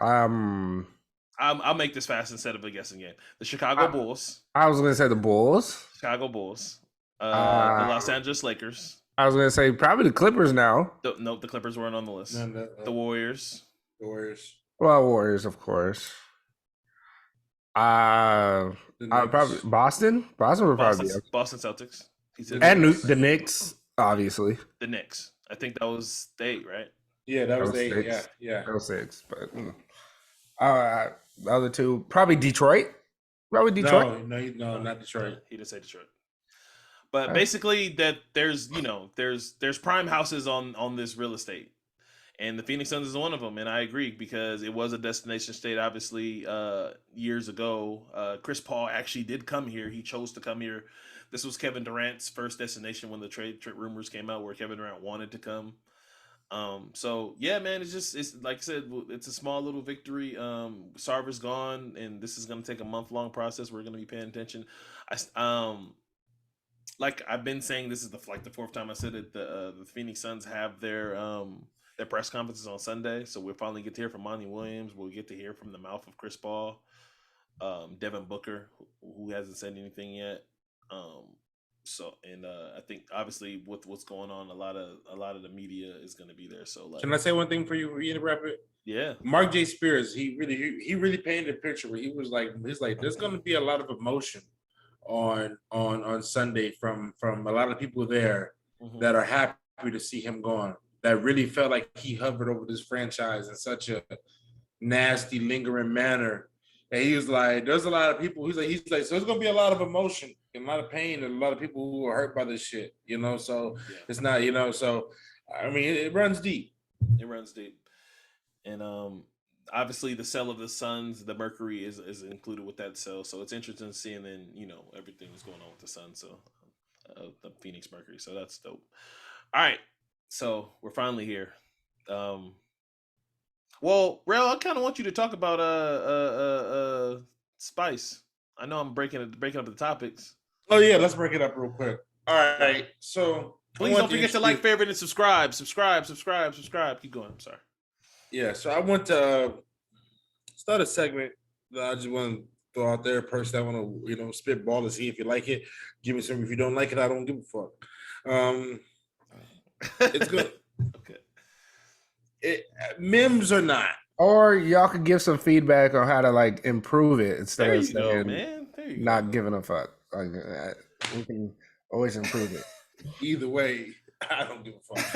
I'll make this fast instead of a guessing game. The Chicago Bulls. I was going to say the Bulls. Chicago Bulls. The Los Angeles Lakers. I was going to say probably the Clippers now. No, the Clippers weren't on the list. The Warriors. Well, Warriors, of course. Probably Boston. Boston would probably be up. Boston Celtics. And the Knicks, obviously. The Knicks. I think that was 8, right? Yeah, that was 8. 6. Yeah. That was 6. But the other 2, probably Detroit. Probably Detroit. No, not Detroit. He didn't say Detroit. But basically, that there's prime houses on this real estate, and the Phoenix Suns is one of them. And I agree, because it was a destination state, obviously, years ago. Chris Paul actually did come here. He chose to come here. This was Kevin Durant's first destination when the trade rumors came out, where Kevin Durant wanted to come. So yeah, man, it's like I said, it's a small little victory. Sarver's gone, and this is going to take a month-long process. We're going to be paying attention. Like I've been saying, this is the 4th time I said it. The Phoenix Suns have their press conferences on Sunday, so we'll finally get to hear from Monty Williams. We'll get to hear from the mouth of Chris Paul, Devin Booker, who hasn't said anything yet. I think obviously with what's going on, a lot of the media is going to be there. So like, can I say one thing for you? Wrap it. Yeah. Mark J. Spears, he really painted a picture where he's like, there's going to be a lot of emotion on Sunday from a lot of people there that are happy to see him gone. That really felt like he hovered over this franchise in such a nasty, lingering manner. And he was like, there's a lot of people. He's like, so there's gonna be a lot of emotion and a lot of pain and a lot of people who are hurt by this shit, So it's not, So I mean, it runs deep. It runs deep, and obviously the sale of the Suns, the Mercury is included with that sale. So it's interesting seeing then everything that's going on with the Suns. So the Phoenix Mercury. So that's dope. All right, so we're finally here. Well, Rell, I kind of want you to talk about Spice. I know I'm breaking up the topics. Oh yeah, let's break it up real quick. All right, so please don't forget to like, favorite, and subscribe. Subscribe. Keep going. I'm sorry. Yeah, so I want to start a segment that I just want to throw out there. Person, I want to spitball to see if you like it. Give me some. If you don't like it, I don't give a fuck. It's good. Okay. Mims or not, or y'all could give some feedback on how to like improve it instead of saying not giving a fuck. Like we can always improve it. Either way, I don't give a fuck.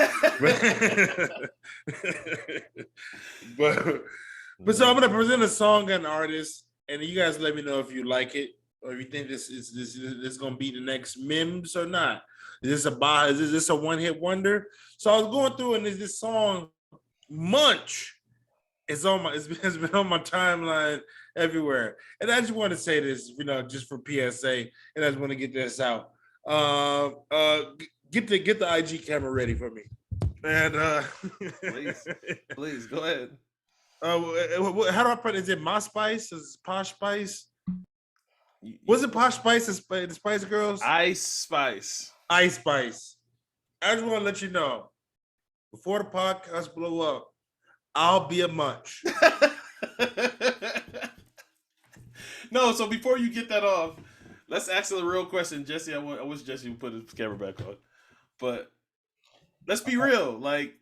but so I'm gonna present a song and an artist, and you guys let me know if you like it or if you think this is gonna be the next Mims or not. Is this a one-hit wonder? So I was going through, and there's this song. Munch it's been on my timeline everywhere, and I just want to say this, just for PSA, and I just want to get this out. Get the IG camera ready for me, and please go ahead. How do I put it? Is it My Spice? Is it Posh Spice? Was it Posh Spice? The Spice Girls? Ice Spice. I just want to let you know, before the podcast blow up, I'll be a Munch. No, so before you get that off, let's ask the real question. Jesse, I wish Jesse would put his camera back on. But let's be real. Like,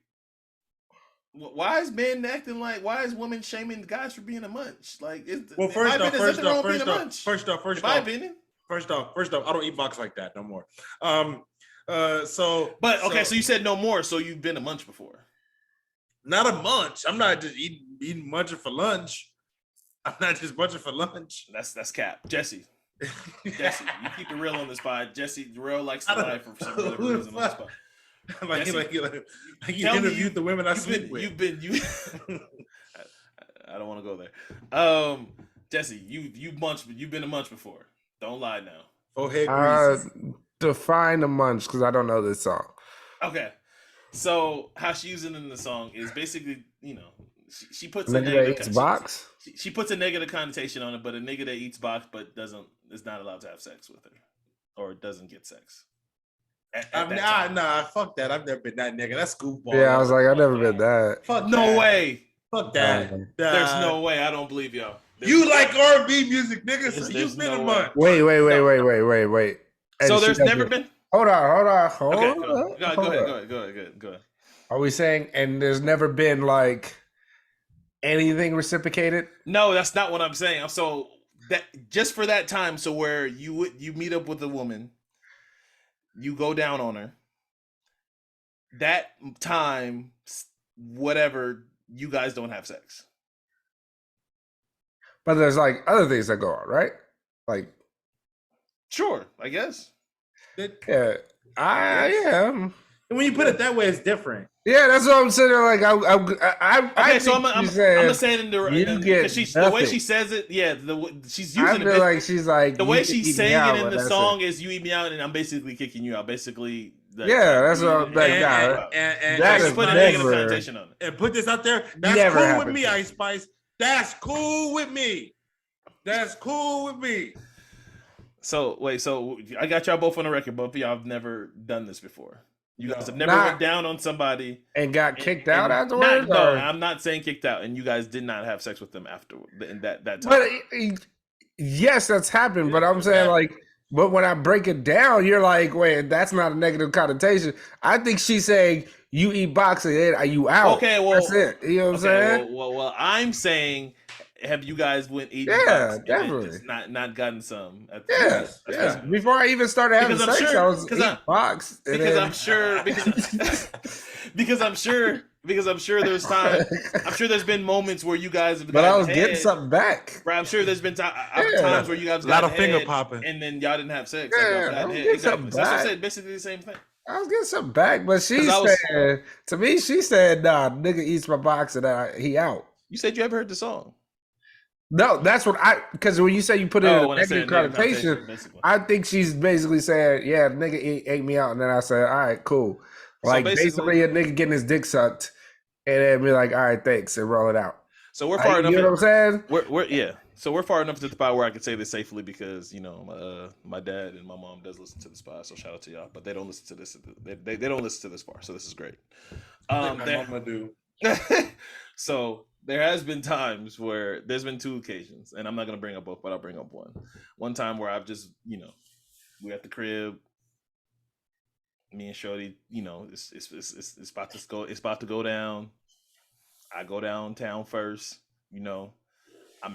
Why is men acting like? Why is women shaming guys for being a munch? Like, Well, first off, I don't eat box like that no more. So you said no more, so you've been a munch before. Not a munch. I'm not just eating munching for lunch. I'm not just munching for lunch. That's cap. Jesse, you keep it real on this pod. Jesse, Rell likes to lie for some reason on this pod. Like you interviewed the women I sleep with. I don't want to go there. Jesse, you've been a munch before. Don't lie now. Define a munch, because I don't know this song. Okay, so how she uses it in the song is basically, she puts a nigga that eats box. She puts a negative connotation on it, but a nigga that eats box but is not allowed to have sex with her, or doesn't get sex. Nah, fuck that. I've never been that nigga. That's goofball. Yeah, I was like, I've never been that. Fuck no that. Way. Fuck that. There's no way. I don't believe y'all. You like R&B music, nigga. So you've been a month. Wait. And so there's never been. Hold on. Okay, go ahead. Are we saying and there's never been like anything reciprocated? No, that's not what I'm saying. So that just for that time, so where you meet up with a woman. You go down on her. That time, whatever, you guys don't have sex. But there's like other things that go on, right? Like, sure, I guess. Yeah, And when you put it that way, it's different. Yeah, that's what I'm saying. Like, I'm gonna say it in the way she says it. Yeah, she's using. I feel like she's like the way she's saying it in the song is "You eat me out," and I'm basically kicking you out. Basically, that's what I'm like. And that is put a negative connotation on it. And put this out there. That's cool with me, Ice Spice. That's cool with me. So I got y'all both on the record. Both of y'all have never done this before. You guys have never went down on somebody and got kicked out afterwards. No, I'm not saying kicked out, and you guys did not have sex with them after in that time. But yes, that's happened. But I'm saying but when I break it down, you're like, wait, that's not a negative connotation. I think she's saying you eat boxing, you out. Okay, well, that's it. You know what I'm saying? Well, I'm saying. Have you guys went eating? Yeah, definitely. Not gotten some. Yes. Before I even started having sex, I was eating box. I'm sure there's time. I'm sure there's been moments where you guys have. But I was getting something back. Right, I'm sure there's been times where you guys got a lot of finger popping, and then y'all didn't have sex. Yeah, Exactly. That's what I said. Basically the same thing. I was getting something back, but she said to me, nah, nigga eats my box and he out. You said you ever heard the song. No, that's what because when you say you put it in a negative connotation, I think she's basically saying, yeah, nigga ate me out. And then I said, all right, cool. Like basically a nigga getting his dick sucked and then be like, all right, thanks, and roll it out. So we're far enough. You know what I'm saying? So we're far enough to the spot where I can say this safely because, my dad and my mom does listen to this pod, so shout out to y'all. But they don't listen to this. They don't listen to this far, so this is great. My mama do. So there has been times where there's been two occasions, and I'm not gonna bring up both, but I'll bring up one. One time where I've just, we at the crib, me and Shorty, it's about to go down. I go downtown first, I'm I'm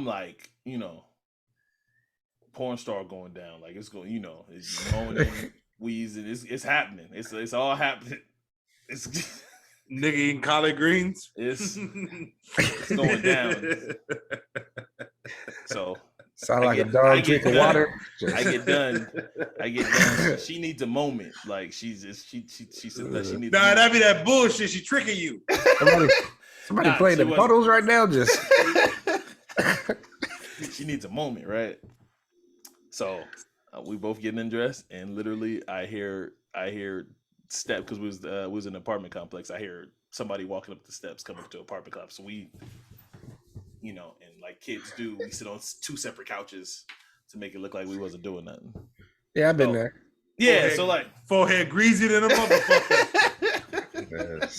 like, porn star going down, like it's going, it's moaning, wheezing, it's happening, it's all happening. It's nigga eating collard greens. It's going down. So sound like a dog drinking water. I get done. She needs a moment. Like she said that she needs. Nah, that be that bullshit. She tricking you. Somebody playing the puddles right now. Just she needs a moment, right? So we both getting undressed, and literally I hear step because we was in an apartment complex. I hear somebody walking up the steps coming to an apartment complex. So we, and like kids do, we sit on two separate couches to make it look like we wasn't doing nothing. Yeah, I've been there. Yeah, forehead, so like forehead greasy than a motherfucker.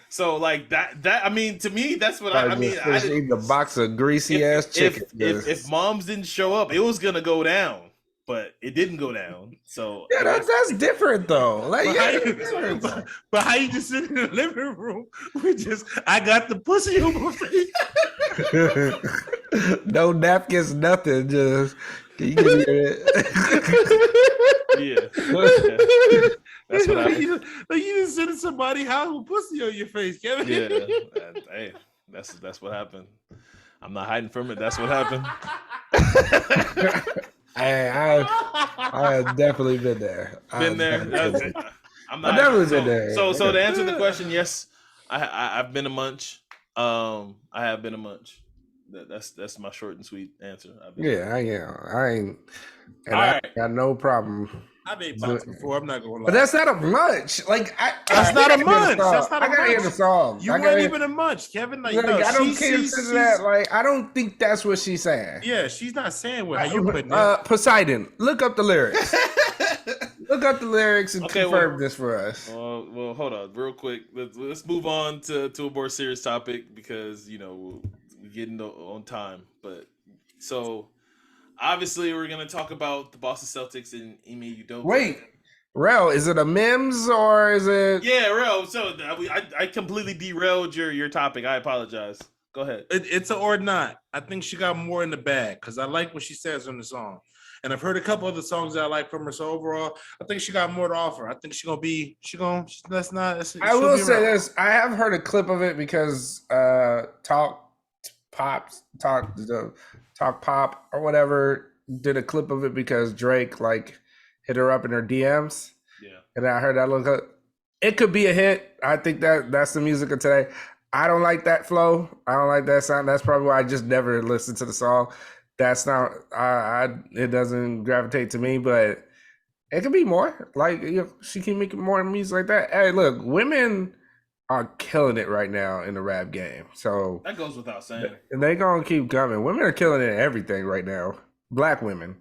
So like that I mean, to me, that's what I mean. I eating a box of greasy ass chicken. If moms didn't show up, it was gonna go down. but it didn't go down. So Yeah, that's different though. Like, But, yeah, how that's you, different. but how you just sit in the living room with just, I got the pussy on my face. No napkins, nothing. Just can you give me your yeah, that's what happened. Like you just sitting somebody's house with pussy on your face, Kevin. Yeah, hey, that's what happened. I'm not hiding from it. That's what happened. I have definitely been there. Been there. I'm not. I've definitely been there. So to answer the question, yes, I've been a munch. I have been a munch. That's my short and sweet answer. Yeah, I ain't, and All I right. got no problem. I've ate pops before. I'm not gonna lie. But that's not a munch. Like That's not a munch. That's not a I gotta hear the munch. song. You weren't even a munch, Kevin. Like, no, I don't consider that. Like, I don't think that's what she's saying. Yeah, she's not saying what how you putting it. Poseidon, look up the lyrics. Look up the lyrics and confirm this for us. Well, hold on, real quick. Let's move on to a more serious topic because we're getting on time. But so obviously we're gonna talk about the Boston Celtics and Ime Udoka. Wait, Rell, is it a Mims or is it? Yeah, Rell. So I completely derailed your topic. I apologize. Go ahead. It's a or not. I think she got more in the bag because I like what she says on the song. And I've heard a couple other songs that I like from her. So overall, I think she got more to offer. I think I will say this. I have heard a clip of it because Talk Pop or whatever did a clip of it because Drake like hit her up in her DMs. Yeah. And I heard that look. It could be a hit. I think that's the music of today. I don't like that flow. I don't like that sound. That's probably why I just never listened to the song. That's not. It doesn't gravitate to me, but it could be more. Like she can make more music like that. Hey, look, women are killing it right now in the rap game. So that goes without saying. And they gonna keep coming. Women are killing it in everything right now. Black women,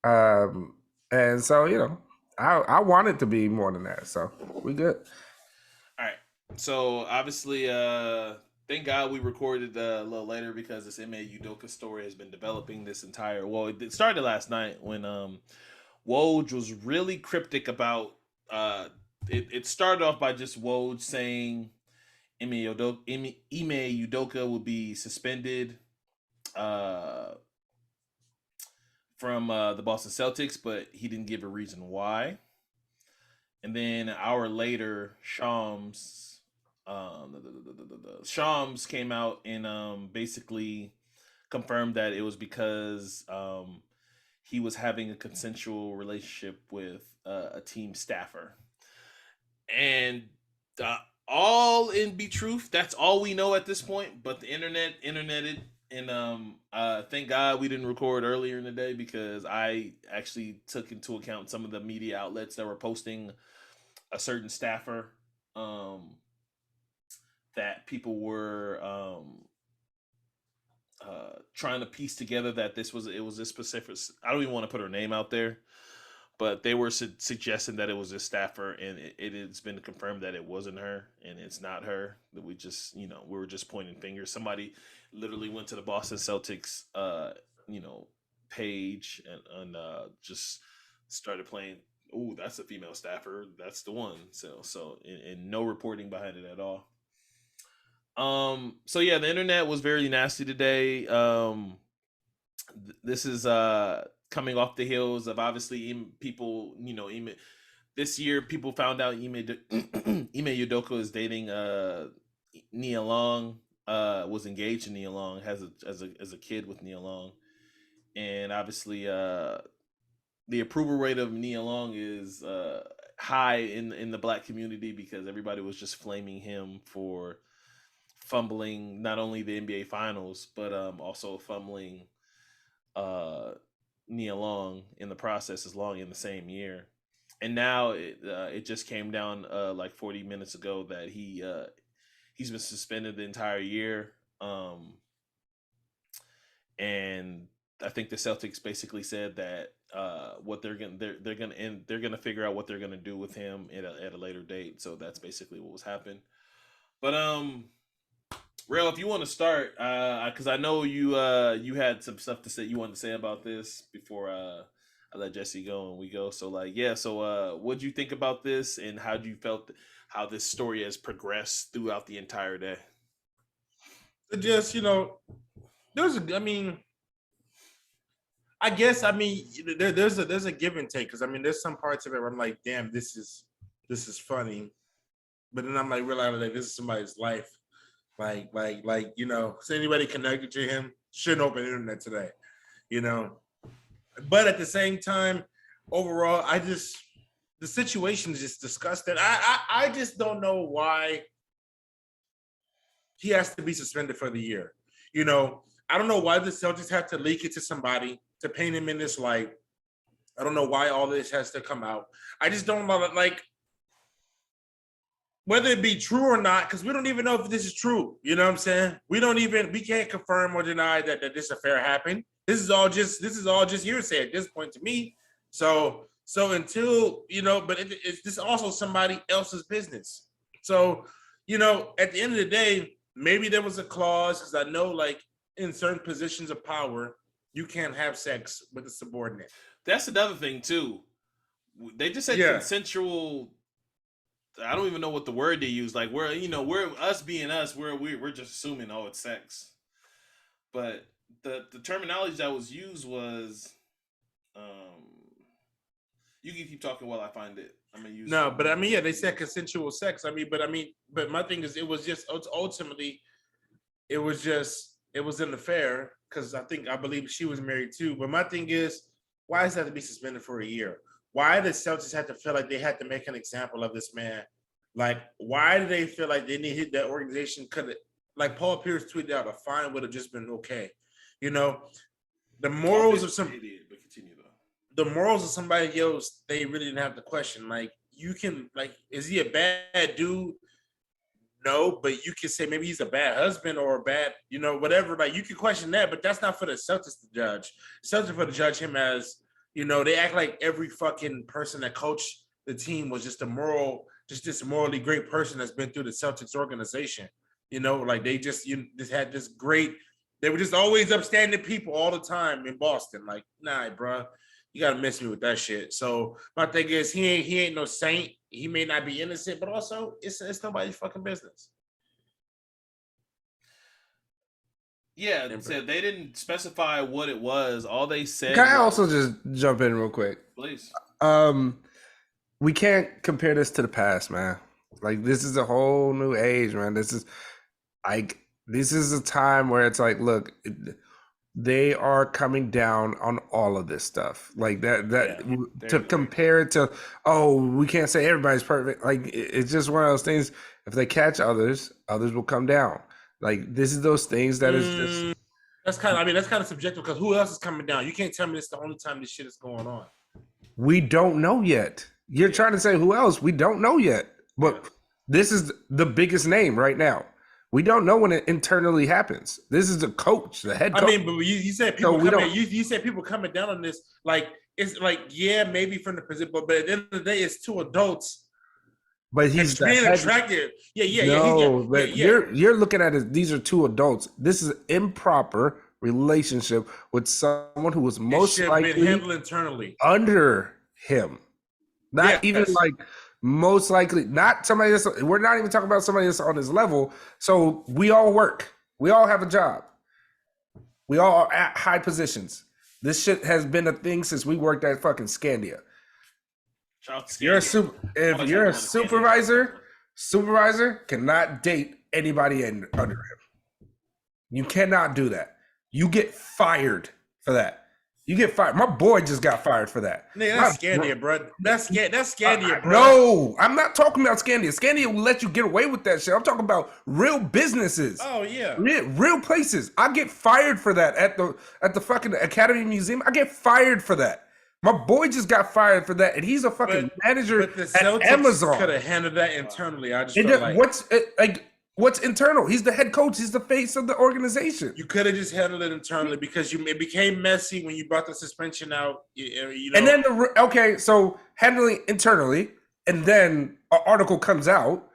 and so I want it to be more than that. So we good. All right. So obviously, thank God we recorded a little later because this Ime Udoka story has been developing this entire. Well, it started last night when Woj was really cryptic about. It started off by just Woj saying Ime Udoka will be suspended from the Boston Celtics, but he didn't give a reason why. And then an hour later, Shams came out and basically confirmed that it was because he was having a consensual relationship with a team staffer. And all in be truth, that's all we know at this point. But the interneted, and thank God we didn't record earlier in the day because I actually took into account some of the media outlets that were posting a certain staffer that people were trying to piece together that it was this specific. I don't even want to put her name out there, but they were suggesting that it was a staffer, and it's been confirmed that it wasn't her, and it's not her. That we just we were just pointing fingers. Somebody literally went to the Boston Celtics page and just started playing. Oh, that's a female staffer. That's the one. So and no reporting behind it at all. So yeah, the internet was very nasty today. This is coming off the heels of obviously people, this year people found out Ime Udoka is dating Nia Long, was engaged to Nia Long, has a kid with Nia Long, and obviously the approval rate of Nia Long is high in the Black community because everybody was just flaming him for fumbling not only the NBA Finals but also fumbling Nia Long in the process, as long in the same year. And now it just came down like 40 minutes ago that he's been suspended the entire year. And I think the Celtics basically said that what they're gonna figure out what they're gonna do with him at a later date. So that's basically what was happening. But Rell, if you want to start, because I know you had some stuff to say you wanted to say about this before I let Jesse go and we go. So like, yeah. So what'd you think about this, and how you felt how this story has progressed throughout the entire day? Just I mean, I guess there's a give and take, because I mean there's some parts of it where I'm like, damn, this is funny, but then I'm like realizing that this is somebody's life, like so anybody connected to him shouldn't open the internet today, but at the same time, overall, the situation is just disgusting. I just don't know why he has to be suspended for the year. I don't know why the Celtics have to leak it to somebody to paint him in this light. I don't know why all this has to come out. I just don't know, like, whether it be true or not, because we don't even know if this is true. You know what I'm saying? We can't confirm or deny that this affair happened. This is all just hearsay at this point to me. So until, but it's this also somebody else's business. So, at the end of the day, maybe there was a clause, because I know, like, in certain positions of power, you can't have sex with a subordinate. That's another thing too. They just said consensual. I don't even know what the word they use. Like, we're us being us, we're just assuming, oh, it's sex. But the terminology that was used was, you can keep talking while I find it. I'm gonna use. No, but I mean, yeah, they said consensual sex. But my thing is, it was an affair, because I believe she was married too. But my thing is, why does it have to be suspended for a year? Why did Celtics have to feel like they had to make an example of this man? Like, why do they feel like they needed that organization? Like Paul Pierce tweeted out, a fine would have just been okay. The morals of some idiot, but continue though. The morals of somebody else, they really didn't have to question. Like, you can, like, is he a bad dude? No, but you can say maybe he's a bad husband or a bad, whatever. Like, you can question that, but that's not for the Celtics to judge. Celtics for to judge him as, they act like every fucking person that coached the team was just this morally great person that's been through the Celtics organization. Like, they just had this great, they were just always upstanding people all the time in Boston. Like, nah, bro, you gotta miss me with that shit. So my thing is, he ain't no saint. He may not be innocent, but also it's nobody's fucking business. Yeah, so they didn't specify what it was. All they said. Can I also just jump in real quick? Please. We can't compare this to the past, man. Like, this is a whole new age, man. This is a time where it's like, look, they are coming down on all of this stuff. Like to compare it to, oh, we can't say everybody's perfect. Like, it's just one of those things. If they catch others will come down. Like, this is those things that is just. That's kind of subjective, because who else is coming down? You can't tell me this is the only time this shit is going on. We don't know yet. You're trying to say who else? We don't know yet. But this is the biggest name right now. We don't know when it internally happens. This is the coach, the head coach. I mean, but you said people you said people coming down on this. Like, it's like, yeah, maybe from the position, but at the end of the day, it's two adults. But he's being attractive. But you're looking at it. These are two adults. This is an improper relationship with someone who was most likely been handled internally under him. Not even like most likely, not somebody that's. We're not even talking about somebody that's on his level. So we all work. We all have a job. We all are at high positions. This shit has been a thing since we worked at fucking Scandia. If you're a supervisor cannot date anybody under him. You cannot do that. You get fired for that. You get fired. My boy just got fired for that. Nigga, that's Scandia, bro. That's Scandia, bro. No, I'm not talking about Scandia. Scandia will let you get away with that shit. I'm talking about real businesses. Oh yeah, real places. I get fired for that at the fucking Academy Museum. I get fired for that. My boy just got fired for that, and he's a fucking manager but the Celtics at Amazon. Could have handled that internally. I just feel like what's internal? He's the head coach. He's the face of the organization. You could have just handled it internally, because it became messy when you brought the suspension out. And then so handling internally, and then an article comes out,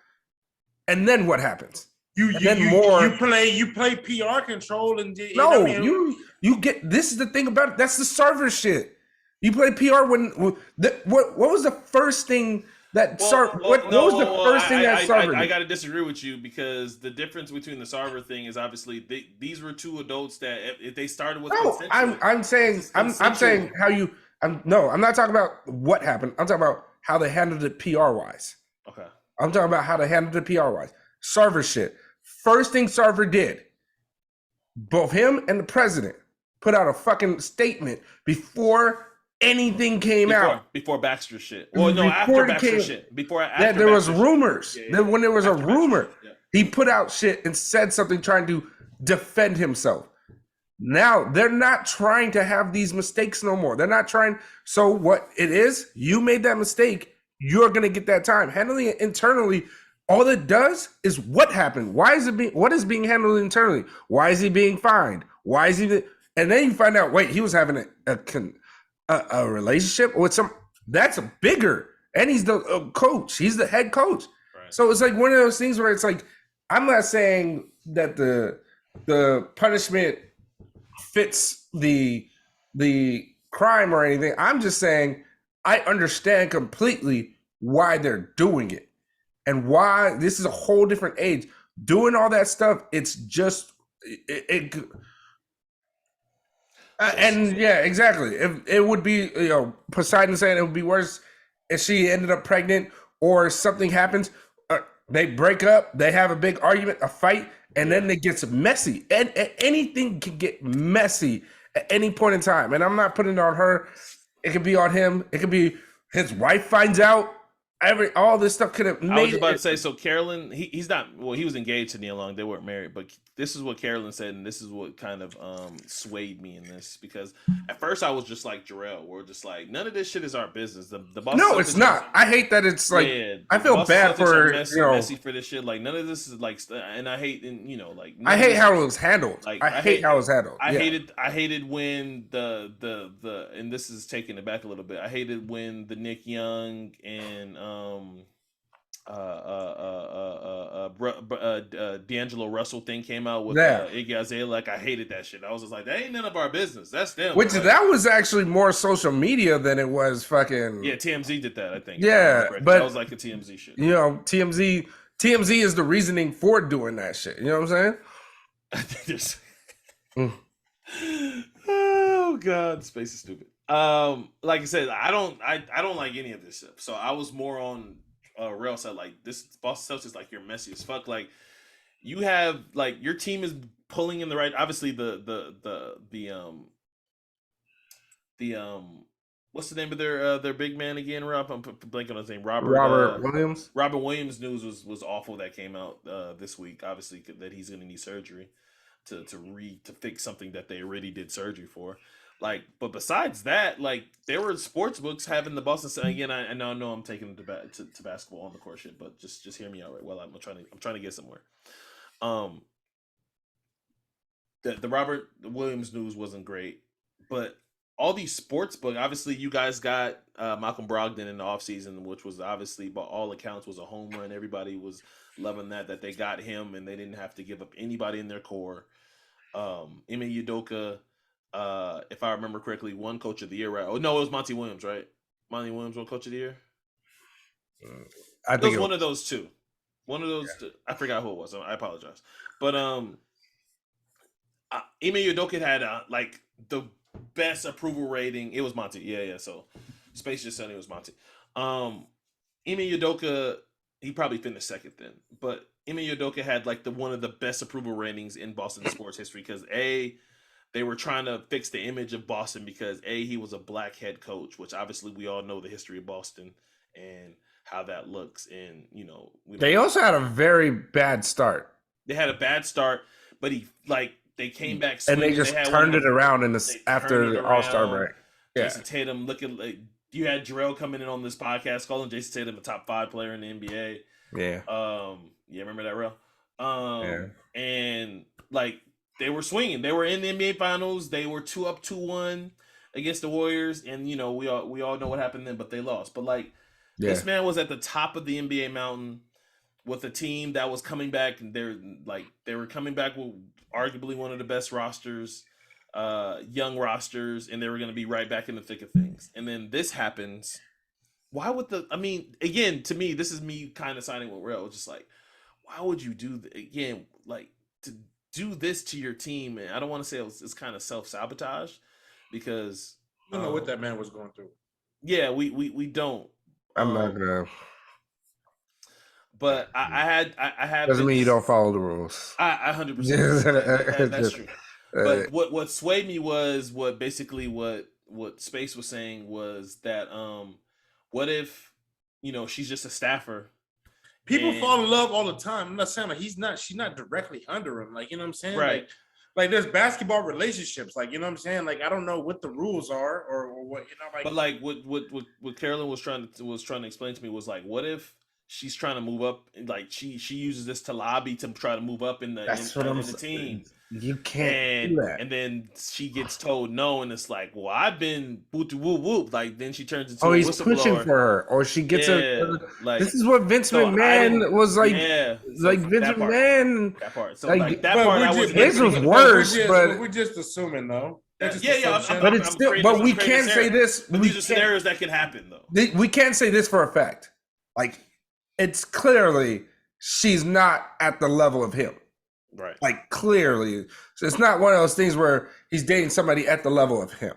and then what happens? You play PR control and you get. This is the thing about it. That's the server shit. You played PR when what was the first thing that what was the first thing that Sarver I did? got to disagree with you because the difference between the Sarver thing is obviously these were two adults that if they started with No, I'm saying how you. I'm not talking about what happened. I'm talking about how they handled it PR wise. Okay. I'm talking about how they handled it PR wise. Sarver shit. First thing Sarver did, both him and the president put out a fucking statement before anything came out. Before Baxter shit. Well, no, after Baxter shit. After there was Baxter rumors. shit. Then when there was after a rumor, he put out shit and said something trying to defend himself. Now they're not trying to have these mistakes no more. They're not trying. So what it is, you made that mistake. You're gonna get that time. Handling it internally, all it does is what happened. What is being handled internally? Why is he being fined? Why is he? And then you find out, wait, he was having a relationship with some. That's a bigger. And he's the coach. He's the head coach. Right. So it's like one of those things where it's like, I'm not saying that the punishment fits the crime or anything. I'm just saying I understand completely why they're doing it and why this is a whole different age. Doing all that stuff, it's just and yeah, exactly. If it would be, Poseidon saying it would be worse if she ended up pregnant or something happens. They break up, they have a big argument, a fight, and then it gets messy. And anything can get messy at any point in time. And I'm not putting it on her. It could be on him. It could be his wife finds out. All this stuff could have made. I was about to say, so Carolyn, he's not. Well, he was engaged to Neil Long. They weren't married, but this is what Carolyn said, and this is what kind of swayed me in this because at first I was just like Jarrell, we're just like none of this shit is our business. The boss. No, it's not. I hate that it's like I feel bad for messy for this shit. Like none of this is like, and I hate like I hate how it was handled. Like I hate how it was handled. I hated when the and this is taking it back a little bit. I hated when the Nick Young and D'Angelo Russell thing came out with Iggy Azalea. Like I hated that shit. I was just like, that ain't none of our business. That's them. Which that was actually more social media than it was fucking. Yeah, TMZ did that. I think. Yeah, but that was like a TMZ shit. TMZ is the reasoning for doing that shit. You know what I'm saying? Oh god, space is stupid. Like I said, I don't like any of this stuff. So I was more on Rell side. Like this Boston Celtics, like you're messy as fuck. Like you have like your team is pulling in the right. Obviously the what's the name of their big man again? Rob, I'm blanking on his name. Robert Williams. Robert Williams news was awful that came out this week. Obviously that he's going to need surgery to fix something that they already did surgery for. Like, but besides that, like there were sports books having the Boston again. I know I'm taking them to basketball on the court shit, but just hear me out right. Well, I'm trying to get somewhere. The Robert Williams news wasn't great, but all these sports books, obviously you guys got Malcolm Brogdon in the offseason, which was obviously by all accounts was a home run. Everybody was loving that they got him and they didn't have to give up anybody in their core. Ime Udoka, if I remember correctly, won Coach of the Year, right? Oh no, it was Monty Williams, right? Monty Williams won Coach of the Year. I think it was one of those two. One of those. Yeah. I forgot who it was. I apologize. But Ime Udoka had like the best approval rating. It was Monty. Yeah. So Space just said it was Monty. Ime Udoka, he probably finished second then, but Ime Udoka had like one of the best approval ratings in Boston sports history because they were trying to fix the image of Boston because he was a black head coach, which obviously we all know the history of Boston and how that looks. And they also had a very bad start. They had a bad start, but they came back and they just turned it around after the All-Star break. Yeah. Jason Tatum looking like you had Jarrell coming in on this podcast calling Jason Tatum a top 5 player in the NBA. Yeah. Yeah, remember that, Rell? And like they were swinging. They were in the NBA Finals. They were 2-1 against the Warriors, and we all know what happened then. But they lost. But like this man was at the top of the NBA mountain with a team that was coming back, and they were coming back with arguably one of the best rosters young rosters, and they were going to be right back in the thick of things. And then this happens. Why would again, to me, this is me kind of signing with Rell. Just like, why would you do again, like to do this to your team? And I don't want to say it's kind of self-sabotage because I don't know what that man was going through. Yeah, we don't. I'm not gonna. But I have. Doesn't mean you don't follow the rules. I 100%. That's true. But what swayed me was what Space was saying was that what if she's just a staffer. People fall in love all the time. I'm not saying like she's not directly under him. Like, you know what I'm saying? Right. Like there's basketball relationships. Like, you know what I'm saying? Like, I don't know what the rules are or what, like. But like what Carolyn was trying to explain to me was like, what if she's trying to move up? Like she uses this to lobby to try to move up in the team. You can't do that. And then she gets told no, and it's like, well, I've been whoop whoop whoop. Like then she turns into he's pushing for her, or she gets like this is what Vince McMahon was like. Like Vince McMahon. That part. So like that part, his was worse, but we're just assuming though. But it's still. But we can't say this. These are scenarios that can happen though. We can't say this for a fact. Like it's clearly she's not at the level of him. Right. Like clearly. So it's not one of those things where he's dating somebody at the level of him.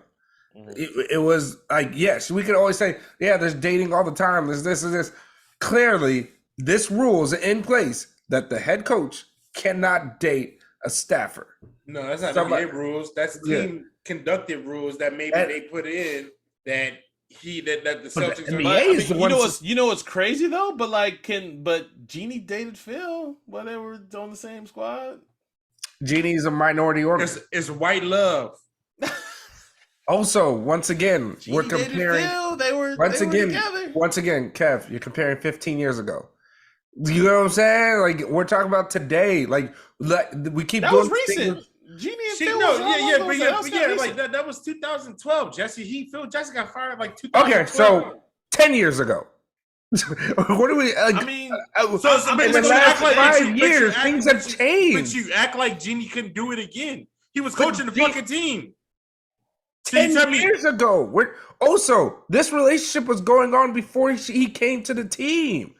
Mm-hmm. It was like, yes, we could always say, yeah, there's dating all the time. There's this and this. Clearly, this rule is in place that the head coach cannot date a staffer. No, that's not NBA rules. That's team conducted rules that maybe they put in that the Celtics the NBA is the one. You know what's crazy though? But Jeannie dated Phil while they were on the same squad. Jeannie's a minority organ. It's white love. Also, once again, Jeannie we're comparing. Phil. They were together. Once again, Kev, you're comparing 15 years ago. You know what I'm saying? Like we're talking about today. Like we keep that doing was recent. things. Jeannie and Phil like that was 2012. Phil Jackson got fired like 2012. Okay, so 10 years ago. What do we? Like, I mean, in the last 5 years, things have changed. But you act like Jeannie couldn't do it again. He was coaching the fucking team. 10 years ago. Also, this relationship was going on before he came to the team.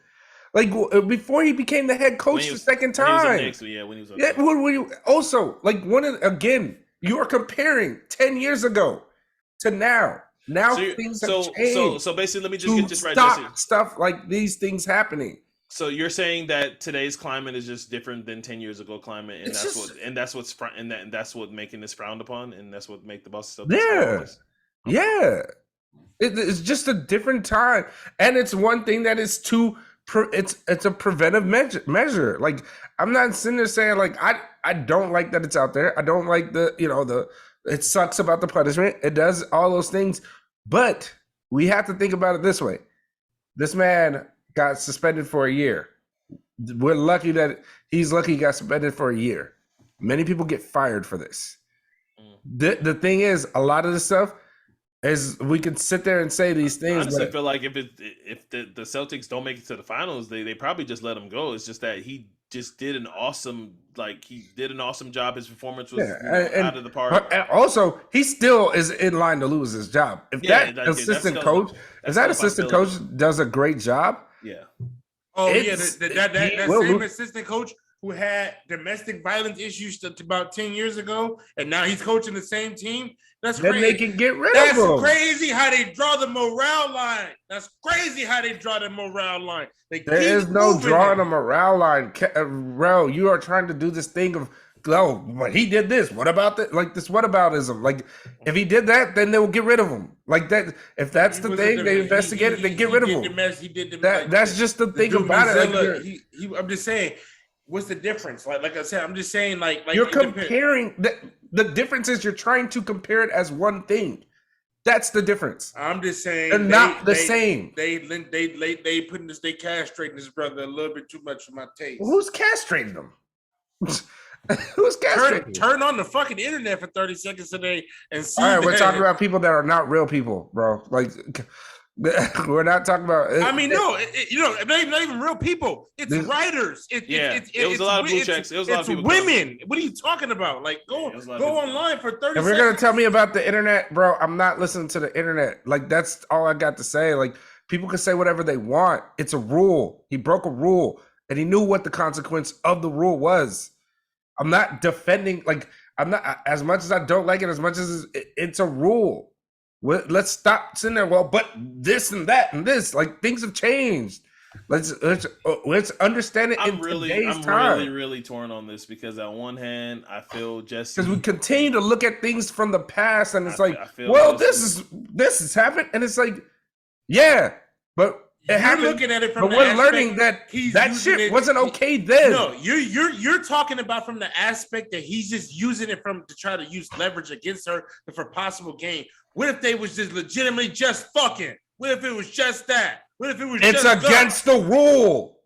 Like before he became the head coach the second time. When he was also, like again, you are comparing 10 years ago to now. Now things have changed. So basically, let me just get this right. Stop stuff like these things happening. So you're saying that today's climate is just different than 10 years ago climate, and that's what making this frowned upon, and that's what make the Boston Celtics. Yeah. It's just a different time, and it's one thing that is too. It's a preventive measure. Like I'm not sitting there saying like I don't like that it's out there. I don't like it sucks about the punishment. It does all those things, but we have to think about it this way. This man got suspended for a year. We're lucky that he got suspended for a year. Many people get fired for this. The thing is, a lot of this stuff is we can sit there and say these things. I honestly feel like if the Celtics don't make it to the finals, they probably just let him go. It's just that he just did an awesome job. His performance was out of the park. And also, he still is in line to lose his job. If that assistant coach does a great job, that same assistant coach who had domestic violence issues about 10 years ago, and now he's coaching the same team. That's crazy. Then they can get rid of him. That's crazy how they draw the morale line. There is no drawing a morale line. Rell, you are trying to do this thing of, but he did this. What about that? Like this whataboutism. Like if he did that, then they will get rid of him. Like that. If that's the thing, they investigate it. They get rid of him. That's just the thing about it. I'm just saying. What's the difference? Like I said, I'm just saying, like you're comparing. The difference is you're trying to compare it as one thing. That's the difference. I'm just saying they're not the same. They castrating his brother a little bit too much for my taste. Who's castrating him? Who's castrating? Turn on the fucking internet for 30 seconds today and see. All right, we're talking about people that are not real people, bro. Like We're not talking about. I mean, no, not even real people. It's writers. It was a lot of blue checks. It was a lot of people. Women. What are you talking about? Like, go online for 30 If you're gonna tell me about the internet, bro, I'm not listening to the internet. Like, that's all I got to say. Like, people can say whatever they want. It's a rule. He broke a rule, and he knew what the consequence of the rule was. I'm not defending. Like, I'm not, as much as I don't like it, as much as it's a rule. Let's stop sitting there. Well, but this and that and this, like, things have changed. Let's understand it. I'm really torn on this because on one hand, I feel just because we continue to look at things from the past, and it's this has happened, and it's like, yeah, but it happened. Looking at it from, but we're learning that shit wasn't okay then. No, you're talking about from the aspect that he's just using it to try to use leverage against her for possible gain. What if they was just legitimately just fucking? What if it was just that? What if it was? It's just against the rule.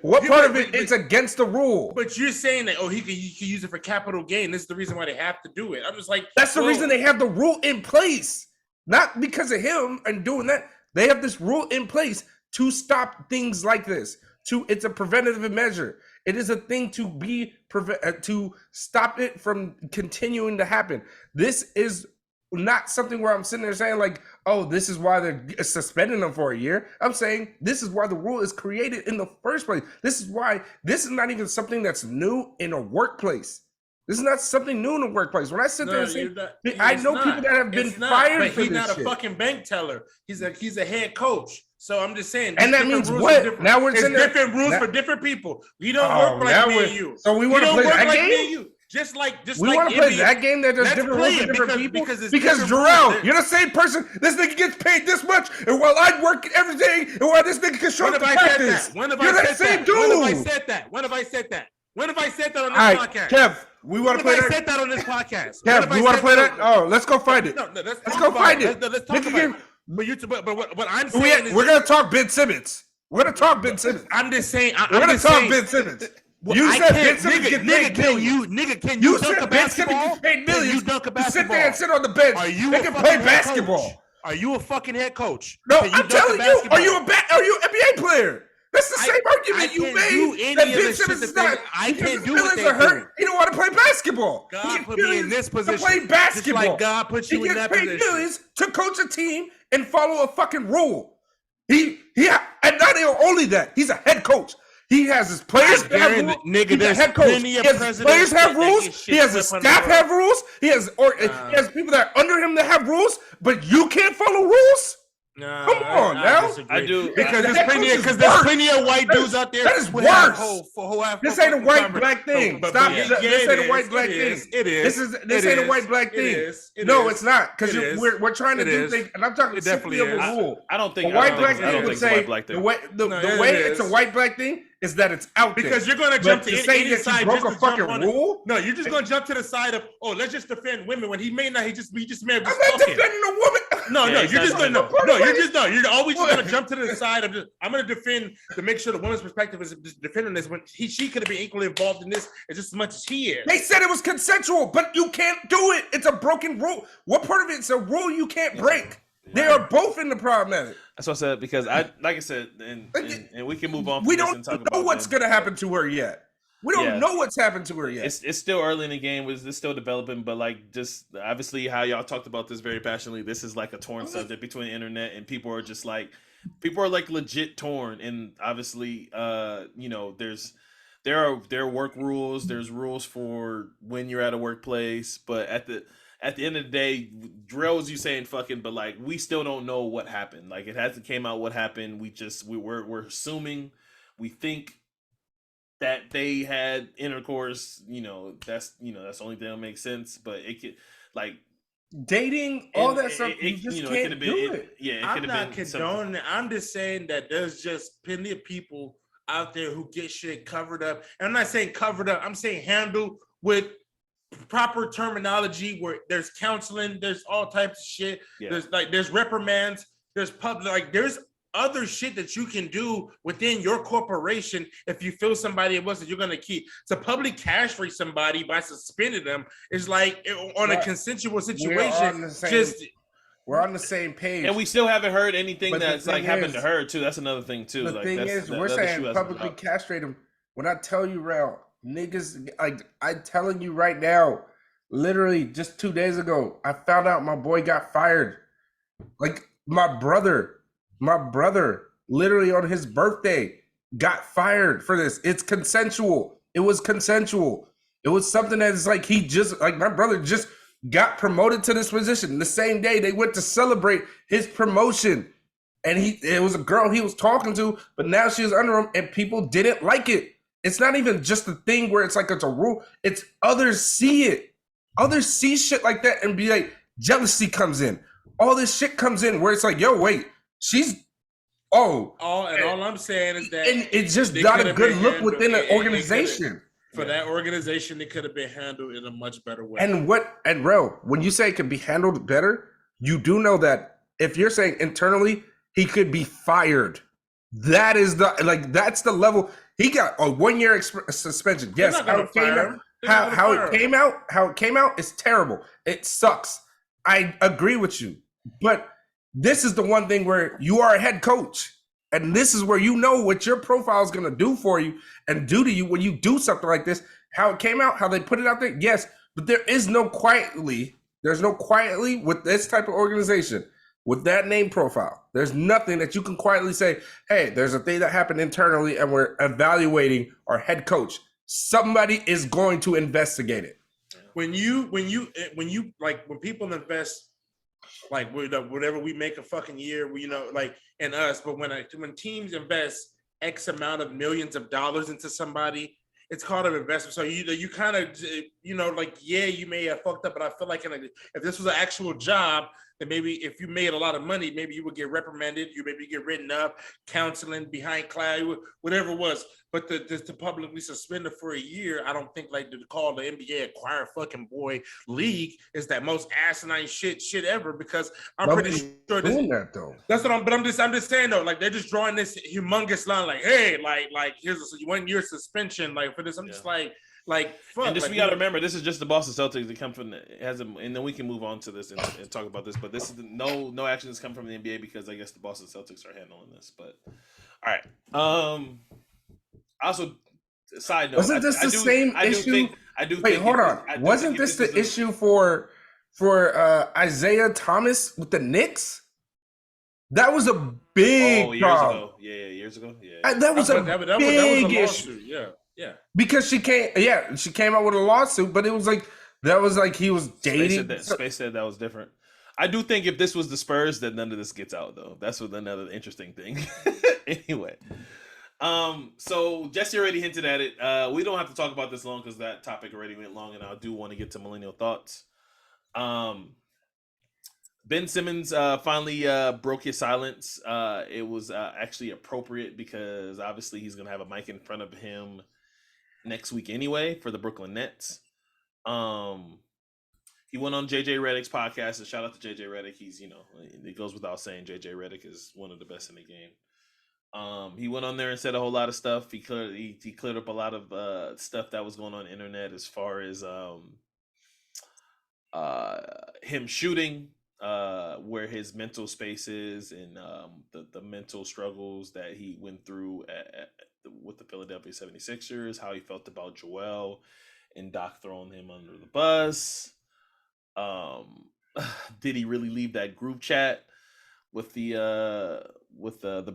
What part of it? It's against the rule. But you're saying that he can use it for capital gain. This is the reason why they have to do it. I'm just like, that's the reason they have the rule in place, not because of him and doing that. They have this rule in place to stop things like this. It's a preventative measure. It is a thing to stop it from continuing to happen. This is not something where I'm sitting there saying like, oh, this is why they're suspending them for a year. I'm saying this is why the rule is created in the first place. This is why this is not even something that's new in a workplace. This is not something new in the workplace. When I sit there and say, I know people that have been fired for this shit. He's not a fucking bank teller. He's a head coach. So I'm just saying. And that means what? Now we're in different rules for different people. We don't work like me and you. So we want to play that game? Just like we want to play that game that does different rules for different people. Because Jarrell, you're the same person. This nigga gets paid this much, and while I work everything, and while this nigga can show up to practice, you're that same dude. When have I said that? When have I said that? When have I said that on this podcast? Kev, we want to play that. I said that on this podcast. Kev, we want to play that. Oh, let's go find it. Let's go find it. Let's talk about it. But what I'm saying is we're gonna talk Ben Simmons. We're gonna talk Ben Simmons. I'm just saying. We're gonna talk Ben Simmons. Well, you said Ben Simmons get paid millions. Can you dunk a basketball? Paid millions. You dunk a basketball. You sit there and sit on the bench. Are you they can play basketball? Are you a fucking head coach? No, I'm telling you. Are you an NBA player? That's the same argument you made. That Ben Simmons is not. I can't do what they do. He don't want to play basketball. God put me in this position to play basketball. Just like God put you in that position. He gets paid millions to coach a team and follow a fucking rule. And not only that, he's a head coach. He has his players have rules. Nigga, there's head coach. His players have rules. He has his staff have rules. He has people that are under him that have rules. But you can't follow rules. Nah, come on now. I do because there's plenty of white dudes out there. That is worse. This ain't a white black thing. Stop. This ain't a white black thing. It is. This ain't a white black thing. No, it's not. Because we're trying to do things, and I'm talking simply of a rule. I don't think a white black thing would say the way it's a white black thing is that it's out there. Because you're going to jump to any side. Broke a fucking rule. No, you're just going to jump to the side of let's just defend women when he may not. He just may have. I'm not defending a woman. No, you're just going to. No, you're just no. You're always just going to jump to the side of. I'm going to defend to make sure the woman's perspective is defending this when she could have been equally involved in this just as much as he is. They said it was consensual, but you can't do it. It's a broken rule. What part of it's a rule you can't break? They are both in the problematic. That's what I said because like I said, and we can move on. We don't know what's going to happen to her yet. We don't know what's happened to her yet. It's still early in the game. It's still developing, but like just obviously how y'all talked about this very passionately. This is like a torn subject between the internet and people are legit torn. And obviously, there are work rules. There's rules for when you're at a workplace, but at the end of the day, Drill's you saying fucking, but like we still don't know what happened. Like it hasn't came out what happened. We're assuming, we think that they had intercourse. That's the only thing that makes sense. But it could like dating, all that stuff. You just can't do it. I'm not condoning it. I'm just saying that there's just plenty of people out there who get shit covered up. And I'm not saying covered up. I'm saying handled with proper terminology where there's counseling, there's all types of shit. Yeah. There's reprimands, there's there's other shit that you can do within your corporation if you feel somebody you're gonna keep. To public castrate somebody by suspending them is like on a consensual situation. We're on the same page. And we still haven't heard anything But the that's like thing happened to is- her too. That's another thing too. The Like thing that's, is, that we're other shoe saying hasn't publicly dropped. castrate him. When I tell you, Rell, niggas, like I'm telling you right now, literally just 2 days ago, I found out my boy got fired. Like my brother, literally on his birthday, got fired for this. It's consensual. It was consensual. It was something that is like he just like my brother just got promoted to this position. The same day they went to celebrate his promotion. And it was a girl he was talking to, but now she was under him and people didn't like it. It's not even just a thing where it's like it's a rule. It's others see it. Others see shit like that and be like, jealousy comes in. All this shit comes in where it's like, yo, wait, she's all I'm saying is that and it's just they not a could've good been look handled- within an it organization. For that organization, it could have been handled in a much better way. And Rell, when you say it can be handled better, you do know that if you're saying internally, he could be fired. That is that's the level. He got a 1 year suspension. Yes, not gonna fire him. how it came out is terrible. It sucks. I agree with you. But this is the one thing where you are a head coach. And this is where you know what your profile is going to do for you and do to you when you do something like this. How it came out, how they put it out there, yes. But there's no quietly with this type of organization, with that name profile. There's nothing that you can quietly say, hey, there's a thing that happened internally and we're evaluating our head coach. Somebody is going to investigate it. When people invest, like whatever we make a fucking year, like in us, but when teams invest X amount of millions of dollars into somebody, it's called an investment. So you kind of, like, yeah, you may have fucked up, but I feel like if this was an actual job, then maybe if you made a lot of money, maybe you would get reprimanded, you maybe get written up, counseling, behind cloud, whatever it was. But to publicly suspend it for a year, I don't think like to call the NBA a choir fucking boy league is that most asinine shit ever, because I'm pretty sure doing that though. That's what I'm just saying though. Like they're just drawing this humongous line, like, hey, like here's a 1 year suspension, like for this. I'm just like fuck. And just like, we gotta remember, this is just the Boston Celtics that come from and then we can move on to this and talk about this. But this is no action has come from the NBA because I guess the Boston Celtics are handling this. But all right. Also, side note, wasn't this the same issue? Wait, hold on. Wasn't this the issue for Isaiah Thomas with the Knicks? That was a big problem. Years ago. Yeah. That was a big issue. Yeah. Because she came out with a lawsuit, but it was like he was dating. Space said that was different. I do think if this was the Spurs, that none of this gets out though. That's another interesting thing. Anyway. So Jesse already hinted at it. We don't have to talk about this long because that topic already went long, and I do want to get to millennial thoughts. Ben Simmons finally broke his silence. It was actually appropriate because obviously he's gonna have a mic in front of him next week anyway for the Brooklyn Nets. He went on JJ Redick's podcast, and shout out to JJ Redick. He's it goes without saying JJ Redick is one of the best in the game. He went on there and said a whole lot of stuff. He cleared up a lot of stuff that was going on the internet as far as him shooting, where his mental space is, and the mental struggles that he went through with the Philadelphia 76ers, how he felt about Joel and Doc throwing him under the bus. Did he really leave that group chat with the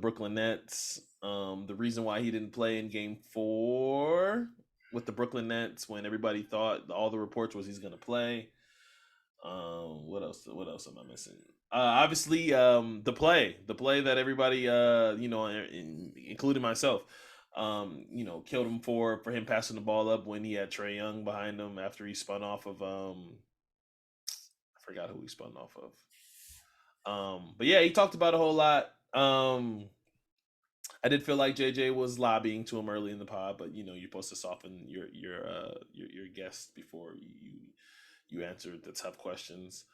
Brooklyn Nets? The reason why he didn't play in Game 4 with the Brooklyn Nets when everybody thought all the reports was he's gonna play. What else am I missing? Obviously, the play that everybody, including myself, killed him for him passing the ball up when he had Trae Young behind him after he spun off of I forgot who he spun off of. But yeah, he talked about a whole lot. I did feel like JJ was lobbying to him early in the pod, but you're supposed to soften your guests before you answer the tough questions.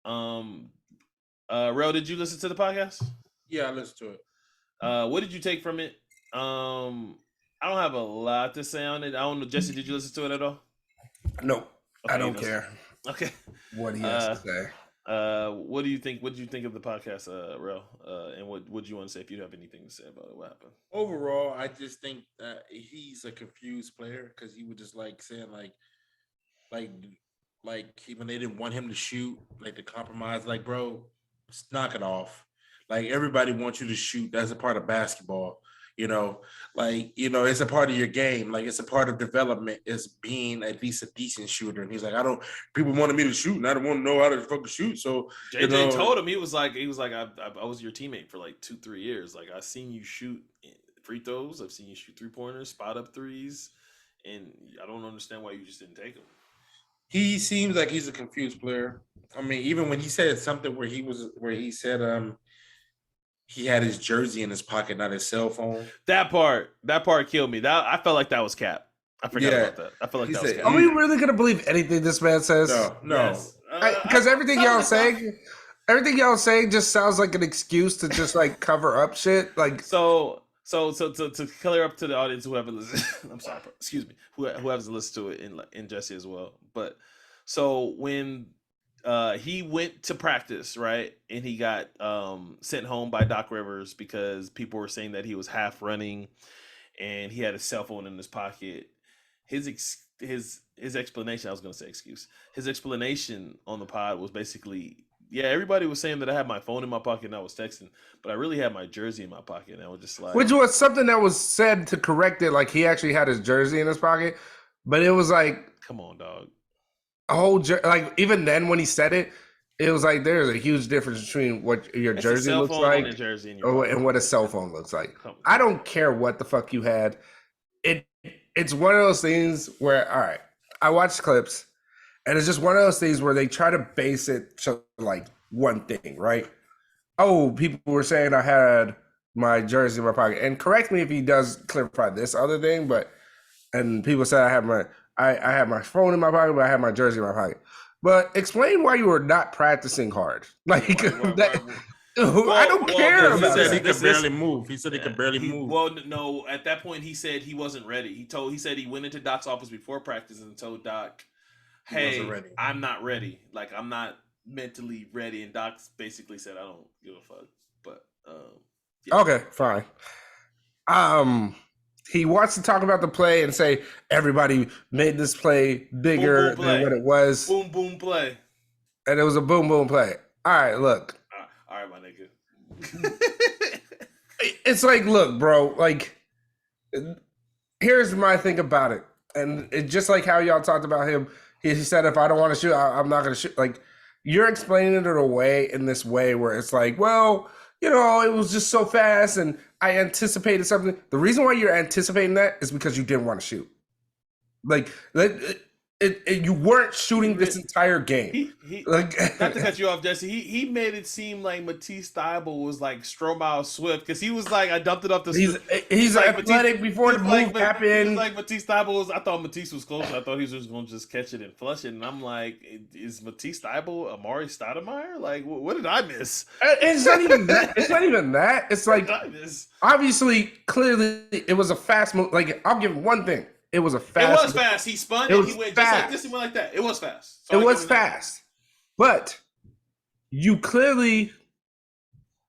Rell, did you listen to the podcast? Yeah, I listened to it. What did you take from it? I don't have a lot to say on it. I don't know, Jesse, did you listen to it at all? No, Okay, I don't care. Okay. What he has to say. What do you think? What did you think of the podcast, Rel? And what would you want to say if you have anything to say about it? What happened? Overall, I just think that he's a confused player because he was just like saying like when they didn't want him to shoot, like the compromise, like bro, just knock it off. Like everybody wants you to shoot. That's a part of basketball. It's a part of your game. Like it's a part of development is being at least a decent shooter. And he's like, people wanted me to shoot and I don't want to know how to fucking shoot. So JJ told him, he was like, I was your teammate for like 2-3 years. Like I've seen you shoot free throws. I've seen you shoot 3-pointers, spot up threes. And I don't understand why you just didn't take them. He seems like he's a confused player. I mean, even when he said something where he said, he had his jersey in his pocket, not his cell phone. That part killed me. I felt like that was cap. I forgot about that. I felt like that was cap. Are we really gonna believe anything this man says? No. Because everything y'all saying just sounds like an excuse to just like cover up shit. Like so to clear up to the audience, whoever listens, I'm sorry, excuse me, whoever's listened to it in Jesse as well. But so when he went to practice, right? And he got sent home by Doc Rivers because people were saying that he was half running and he had a cell phone in his pocket. His explanation, I was going to say excuse. His explanation on the pod was basically, yeah, everybody was saying that I had my phone in my pocket and I was texting, but I really had my jersey in my pocket. And I was just like... Which was something that was said to correct it. Like he actually had his jersey in his pocket, but it was like... Come on, dog. A whole like even then when he said it, it was like there's a huge difference between what your jersey looks like and what a cell phone looks like. I don't care what the fuck you had. It's one of those things where, all right, I watched clips and it's just one of those things where they try to base it to like one thing, right? Oh, people were saying I had my jersey in my pocket, and correct me if he does clarify this other thing, and people said I had my phone in my pocket, but I had my jersey in my pocket. But explain why you were not practicing hard. Like, I don't care about that. He said he could barely move. He said he could barely move. Well, no, at that point, he said he wasn't ready. He said he went into Doc's office before practice and told Doc, hey, I'm not ready. Like, I'm not mentally ready. And Doc basically said, I don't give a fuck. But, yeah. Okay, fine. He wants to talk about the play and say everybody made this play bigger than what it was. Boom, boom, play. And it was a boom, boom play. All right, look. All right, my nigga. It's like, look, bro, like, here's my thing about it. And it's just like how y'all talked about him. He said, if I don't want to shoot, I'm not going to shoot. Like, you're explaining it in this way where it's like, well, it was just so fast and I anticipated something. The reason why you're anticipating that is because you didn't want to shoot. Like, you weren't shooting this entire game. Not to cut you off, Jesse. He made it seem like Matisse Thybulle was like Stromile Swift because he was like, I dumped it off the. He's like athletic before the move happened. He was like Matisse Thybulle. I thought Matisse was close. I thought he was just going to just catch it and flush it. And I'm like, is Matisse Thybulle Amari Stoudemire? Like, what did I miss? It's not even that. It's like, obviously, clearly, it was a fast move. Like, I'll give one thing. It was fast. It was fast. He spun and he went just like this and went like that. It was fast. So it was fast. But you clearly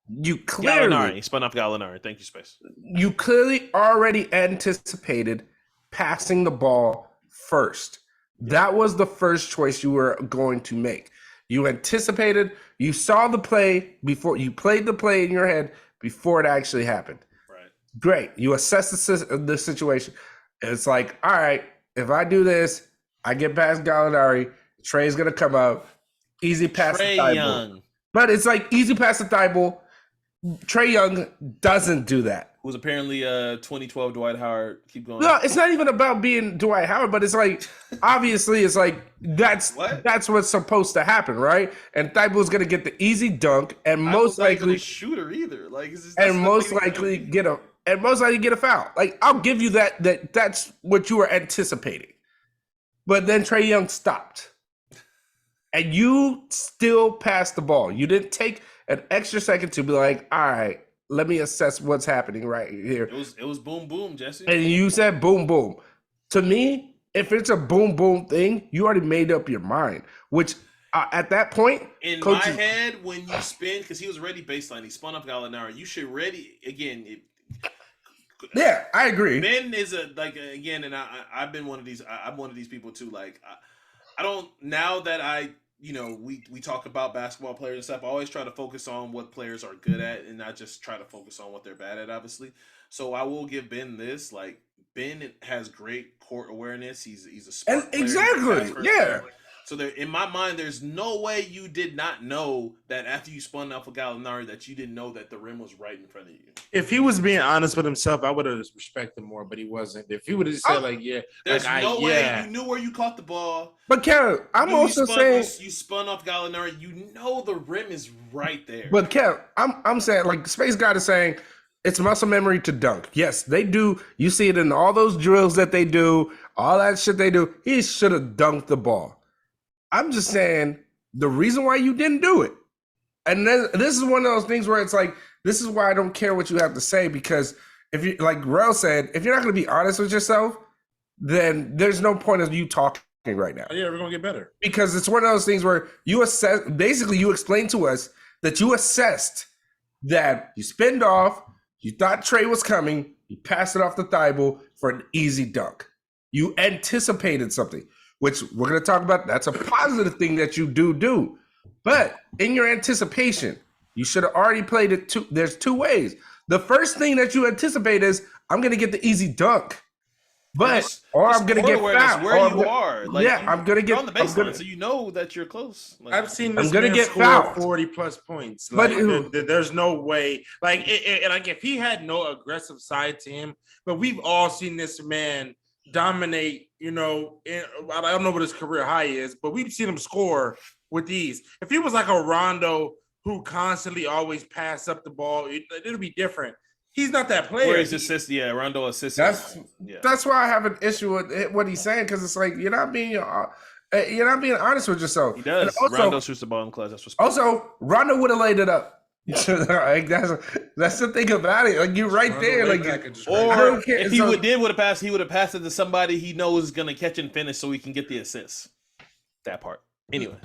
Gallinari. He spun up Gallinari. Thank you, Space. You clearly already anticipated passing the ball first. That was the first choice you were going to make. You anticipated, you saw the play before, you played the play in your head before it actually happened. Right. Great. You assess the situation. It's like, all right, if I do this, I get past Gallinari, Trey's going to come up, easy pass to Thybulle. But it's like easy pass to Thybulle. Trae Young doesn't do that. Who's apparently 2012 Dwight Howard. Keep going. No, it's not even about being Dwight Howard, but it's like, obviously, it's like, that's what's supposed to happen, right? And Thybulle's going to get the easy dunk and most likely shooter either. Like, and most likely get a foul. Like, I'll give you that's what you were anticipating. But then Trae Young stopped. And you still passed the ball. You didn't take an extra second to be like, all right, let me assess what's happening right here. It was boom, boom, Jesse. And you said boom, boom. To me, if it's a boom, boom thing, you already made up your mind, which At that point, in coaches, my head, when you spin, because he was ready baseline, he spun up Gallinari. You should ready again. yeah, I agree. Ben is again, and I've been one of these. I'm one of these people too. Like I don't now that I we talk about basketball players and stuff. I always try to focus on what players are good at and not just try to focus on what they're bad at. Obviously, so I will give Ben this. Like Ben has great court awareness. He's a smart player. Exactly, yeah. So there, in my mind, there's no way you did not know that after you spun off of Gallinari that you didn't know that the rim was right in front of you. If he was being honest with himself, I would have respected him more, but he wasn't. If he would have said there's no way you knew where you caught the ball. But Kev, I'm also saying you spun off Gallinari. You know the rim is right there. But Kev, I'm saying like Space God is saying it's muscle memory to dunk. Yes, they do. You see it in all those drills that they do, all that shit they do. He should have dunked the ball. I'm just saying the reason why you didn't do it. And then, this is one of those things where it's like, this is why I don't care what you have to say, because if you, like Rell said, if you're not going to be honest with yourself, then there's no point of you talking right now. Yeah, we're going to get better. Because it's one of those things where you assess, basically you explained to us that you assessed that you spinned off, you thought Trey was coming, you passed it off the Thibault for an easy dunk. You anticipated something, which we're going to talk about. That's a positive thing that you do. But in your anticipation, you should have already played it there's two ways. The first thing that you anticipate is, I'm going to get the easy dunk. Or I'm going to get fouled. Where you are. Like, I'm going to get on the baseline, so you know that you're close. Like, I've seen this I'm gonna man get score fouled. 40-plus points. Like, But there's no way. Like if he had no aggressive side to him, but we've all seen this man dominate, I don't know what his career high is, but we've seen him score with ease. If he was like a Rondo who constantly always pass up the ball, it'll be different. He's not that player. Where he's Rondo assists. That's why I have an issue with what he's saying, because it's like you're not being honest with yourself. He does. Also, Rondo shoots the ball in clutch. That's what's also Rondo would have laid it up. Like that's the thing about it. Like you're right there. Like, or if he would have passed, he would have passed it to somebody he knows is gonna catch and finish, so he can get the assist. That part. Anyway.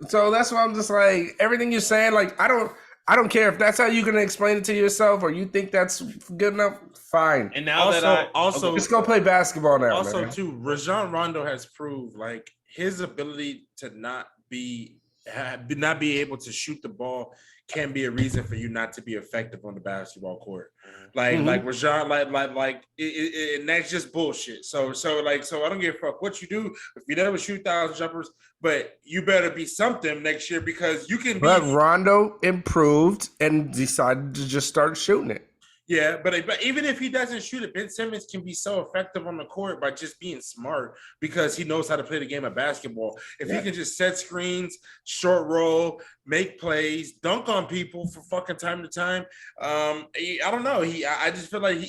So that's why I'm just like, everything you're saying. Like I don't care if that's how you're gonna explain it to yourself, or you think that's good enough. Fine. And now let's go play basketball now. Also, man. too, Rajon Rondo has proved like his ability to not be able to shoot the ball can be a reason for you not to be effective on the basketball court. Like Rajon, and that's just bullshit. So I don't give a fuck what you do. If you never shoot 1,000 jumpers, but you better be something next year, because you can. But Rondo improved and decided to just start shooting it. Yeah, but even if he doesn't shoot it, Ben Simmons can be so effective on the court by just being smart, because he knows how to play the game of basketball. If he can just set screens, short roll, make plays, dunk on people for fucking time to time, I don't know. I just feel like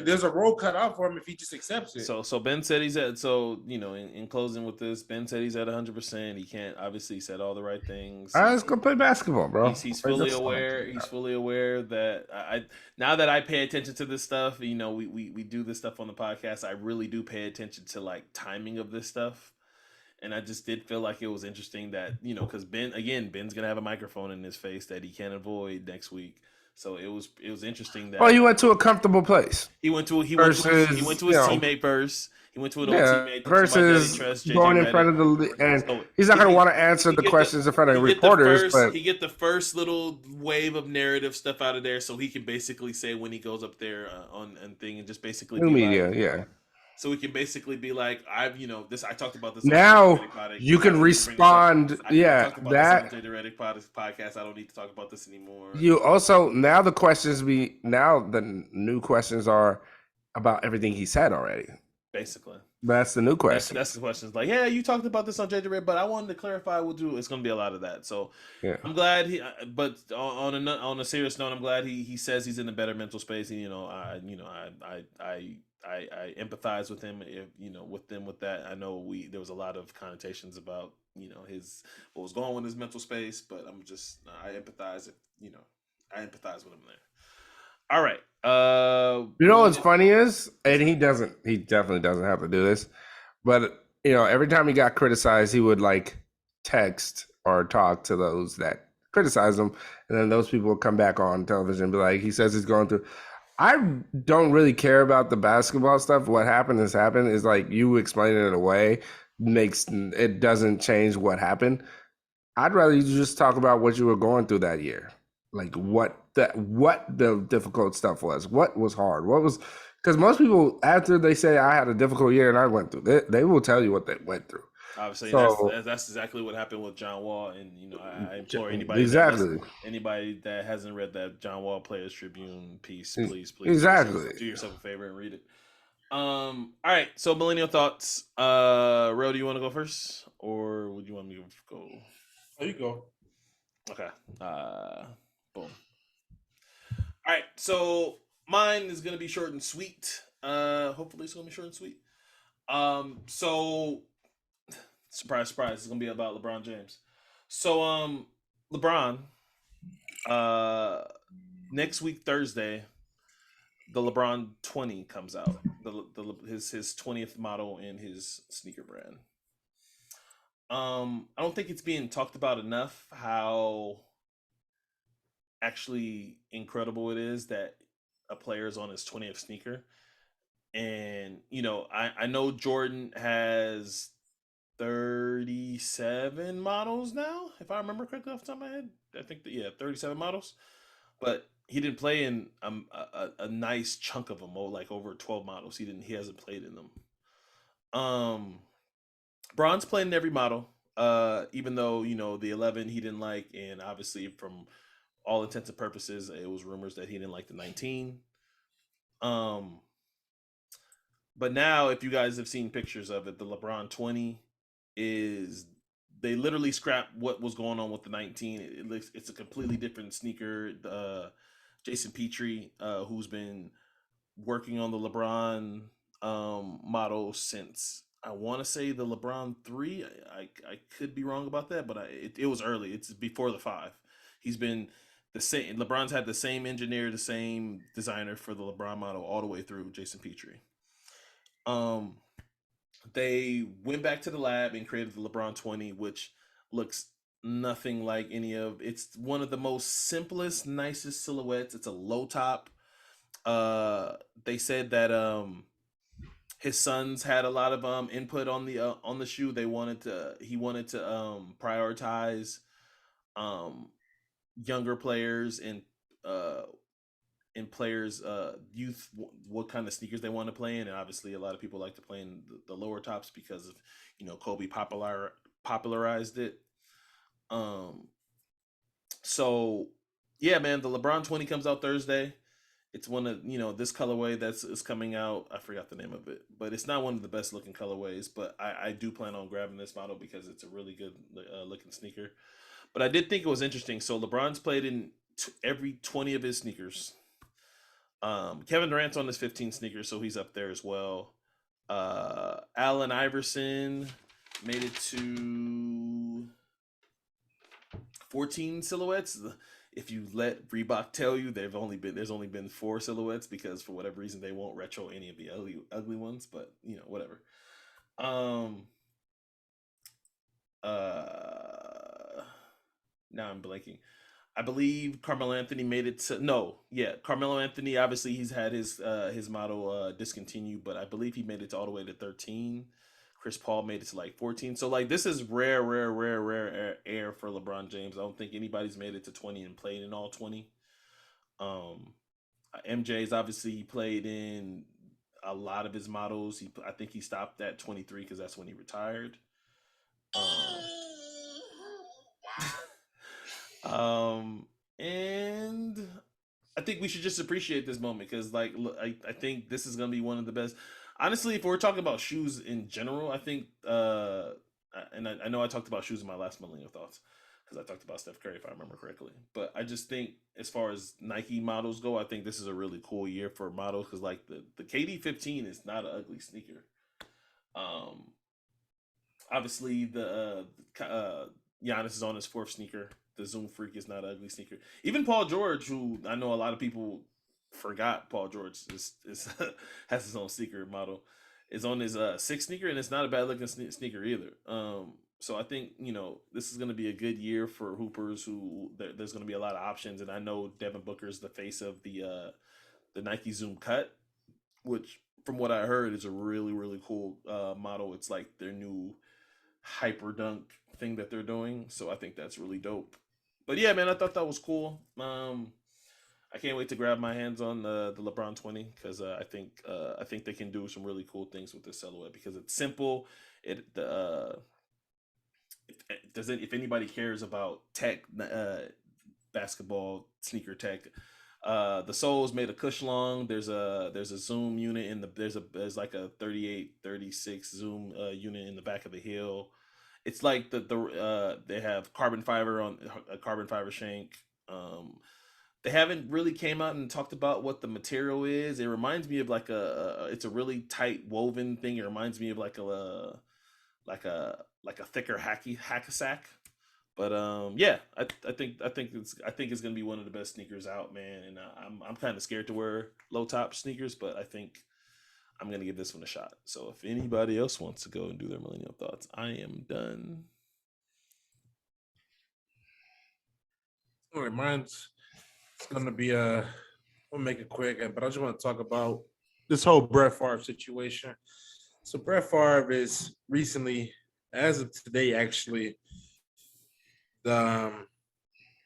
there's a role cut out for him if he just accepts it. So Ben said he's at. So in closing with this, Ben said he's at 100%. He can't, obviously, he said all the right things. All right, let's go play basketball, bro. He's fully aware. He's fully aware that now that I pay attention to this stuff, we do this stuff on the podcast. I really do pay attention to like timing of this stuff. And I just did feel like it was interesting that, because Ben's going to have a microphone in his face that he can't avoid next week. So it was interesting that. Oh, you went to a comfortable place. He went to his teammate first. He went to an old teammate versus going in front of and he's not going to want to answer the questions in front of reporters. But he get the first little wave of narrative stuff out of there, so he can basically say when he goes up there on thing and just basically new media, So we can basically be like, I talked about this. Now you can respond. This on the Reddick podcast. I don't need to talk about this anymore. You also, now the new questions are about everything he said already. Basically, that's the new question. That's the question. It's like, yeah, you talked about this on JJ Red, but I wanted to clarify. It's going to be a lot of that. So I'm glad but on a serious note, I'm glad he says he's in a better mental space. And, I empathize with him, with that. I know there was a lot of connotations about, what was going on with his mental space, but I empathize with him there. All right. What's funny is, and he definitely doesn't have to do this, but every time he got criticized, he would like text or talk to those that criticize him, and then those people will come back on television and be like, he says he's going through. I don't really care about the basketball stuff. What happened has happened. Is like you explaining it away it doesn't change what happened. I'd rather you just talk about what you were going through that year, like what the difficult stuff was, what was hard, what was, because most people after they say I had a difficult year and I went through, they will tell you what they went through. Obviously, So that's exactly what happened with John Wall, and I implore anybody anybody that hasn't read that John Wall Players Tribune piece, please exactly do yourself a favor and read it. All right, so millennial thoughts. Ro, do you want to go first, or would you want me to go? Oh, you go. Okay. Boom. All right, so mine is gonna be short and sweet. Hopefully it's gonna be short and sweet. So surprise, it's gonna be about LeBron James. So LeBron, next week Thursday, the LeBron 20 comes out. His 20th model in his sneaker brand. I don't think it's being talked about enough how actually incredible it is that a player is on his 20th sneaker. And I know Jordan has 37 models now, if I remember correctly off the top of my head. I think 37 models. But he didn't play in a nice chunk of them, like over 12 models. He hasn't played in them. Bron's played in every model, even though the 11 he didn't like, and obviously from all intents and purposes, it was rumors that he didn't like the 19. But now, if you guys have seen pictures of it, the LeBron 20 they literally scrapped what was going on with the 19. It's a completely different sneaker. Jason Petrie, who's been working on the LeBron model since, I want to say, the LeBron 3. I could be wrong about that, but it was early. It's before the 5. He's been the same. LeBron's had the same engineer, the same designer for the LeBron model all the way through, Jason Petrie. They went back to the lab and created the LeBron 20, which looks nothing like it's one of the most simplest, nicest silhouettes. It's a low top. They said that his sons had a lot of input on the shoe. He wanted to prioritize younger players and players youth, what kind of sneakers they want to play in. And obviously a lot of people like to play in the lower tops because of Kobe popularized it. So yeah, man, the LeBron 20 comes out Thursday. It's one of this colorway is coming out. I forgot the name of it, but it's not one of the best looking colorways, but I do plan on grabbing this model because it's a really good looking sneaker. But I did think it was interesting. So LeBron's played in every 20 of his sneakers. Kevin Durant's on his 15 sneakers, so he's up there as well. Allen Iverson made it to 14 silhouettes. If you let Reebok tell you, there's only been 4 silhouettes because for whatever reason they won't retro any of the ugly ones, but whatever. Now I'm blanking. I believe Carmelo Anthony made it to Carmelo Anthony, obviously he's had his model discontinued, but I believe he made it all the way to 13. Chris Paul made it to like 14. So like this is rare air for LeBron James. I don't think anybody's made it to 20 and played in all 20. MJ's obviously played in a lot of his models. I think he stopped at 23 because that's when he retired. And I think we should just appreciate this moment because, like, I think this is gonna be one of the best. Honestly, if we're talking about shoes in general, I think, and I know I talked about shoes in my last millennial thoughts because I talked about Steph Curry if I remember correctly. But I just think, as far as Nike models go, I think this is a really cool year for models because, like, the KD 15 is not an ugly sneaker. Obviously the Giannis is on his 4th sneaker. The Zoom Freak is not an ugly sneaker. Even Paul George, who I know a lot of people forgot Paul George is has his own sneaker model, is on his 6th sneaker, and it's not a bad looking sneaker either. So I think this is going to be a good year for hoopers. There's going to be a lot of options, and I know Devin Booker is the face of the Nike Zoom Cut, which from what I heard is a really really cool model. It's like their new hyper dunk thing that they're doing. So I think that's really dope. But yeah, man, I thought that was cool. I can't wait to grab my hands on the LeBron 20 because I think they can do some really cool things with this silhouette because it's simple. If anybody cares about tech, basketball sneaker tech, the sole's made of Cushlong. There's a zoom unit there's like a 38, 36 zoom unit in the back of the heel. It's like they have carbon fiber on a carbon fiber shank. They haven't really came out and talked about what the material is. It reminds me of it's a really tight woven thing. It reminds me of like a thicker hacky But yeah, I think it's gonna be one of the best sneakers out, man. And I'm kind of scared to wear low top sneakers, but I think I'm gonna give this one a shot. So if anybody else wants to go and do their millennial thoughts, I am done. All right, mine's it's gonna be we'll make it quick, but I just want to talk about this whole Brett Favre situation. So Brett Favre is recently, as of today, actually, in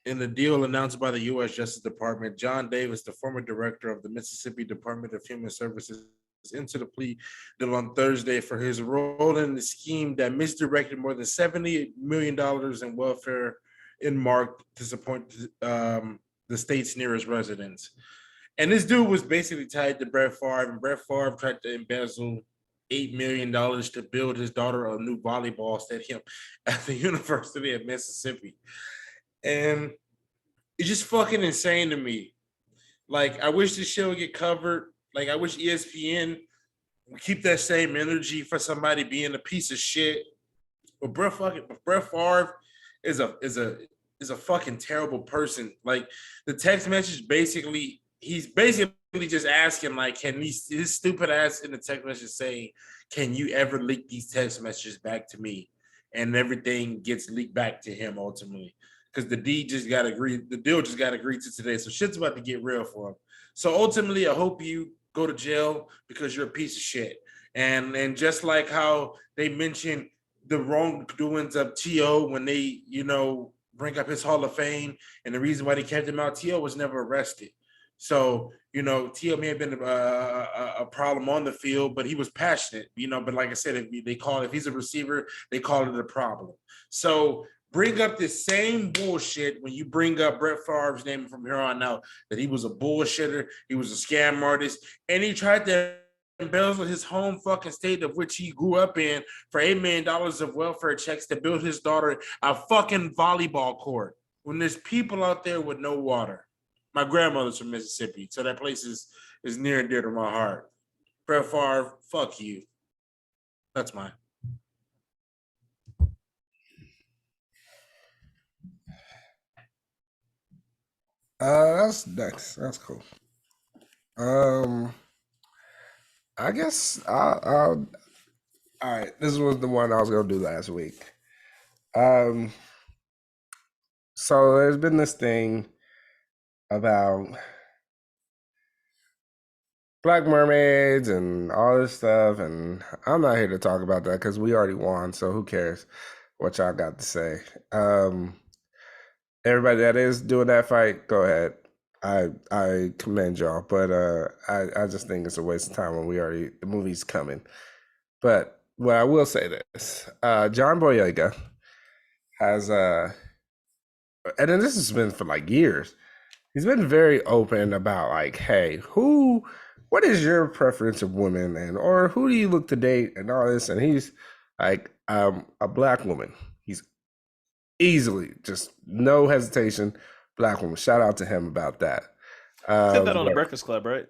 the deal announced by the U.S. Justice Department, John Davis, the former director of the Mississippi Department of Human Services, into the plea deal on Thursday for his role in the scheme that misdirected more than $70 million in welfare earmarked to support the state's nearest residents. And this dude was basically tied to Brett Favre, and Brett Favre tried to embezzle $8 million to build his daughter a new volleyball stadium at the University of Mississippi. And it's just fucking insane to me. Like, I wish this show would get covered. Like, I wish ESPN would keep that same energy for somebody being a piece of shit. But Brett Favre is a fucking terrible person. Like, the text message he's basically just asking, like, can his stupid ass in the text message saying, can you ever leak these text messages back to me? And everything gets leaked back to him ultimately. Because the deal just got agreed to today. So shit's about to get real for him. So ultimately, I hope you go to jail because you're a piece of shit. And just like how they mentioned the wrongdoings of T.O. when they, bring up his Hall of Fame and the reason why they kept him out, T.O. was never arrested. So, T.O. may have been a problem on the field, but he was passionate, but like I said, if he's a receiver, they call it a problem. So bring up the same bullshit when you bring up Brett Favre's name from here on out, that he was a bullshitter, he was a scam artist, and he tried to embezzle his home fucking state of which he grew up in for $8 million of welfare checks to build his daughter a fucking volleyball court when there's people out there with no water. My grandmother's from Mississippi, so that place is near and dear to my heart. Brett Favre, fuck you. That's mine. That's nice. That's cool. I guess I'll all right. This was the one I was gonna do last week. So there's been this thing about Black mermaids and all this stuff, and I'm not here to talk about that because we already won. So who cares what y'all got to say? Everybody that is doing that fight, go ahead. I commend y'all, but I just think it's a waste of time when the movie's coming. But what I will say this, John Boyega has and then this has been for like years. He's been very open about like, hey, what is your preference of women, and or who do you look to date and all this, and he's like, a Black woman. He's easily, just no hesitation, Black woman. Shout out to him about that. Said that on the Breakfast Club, right?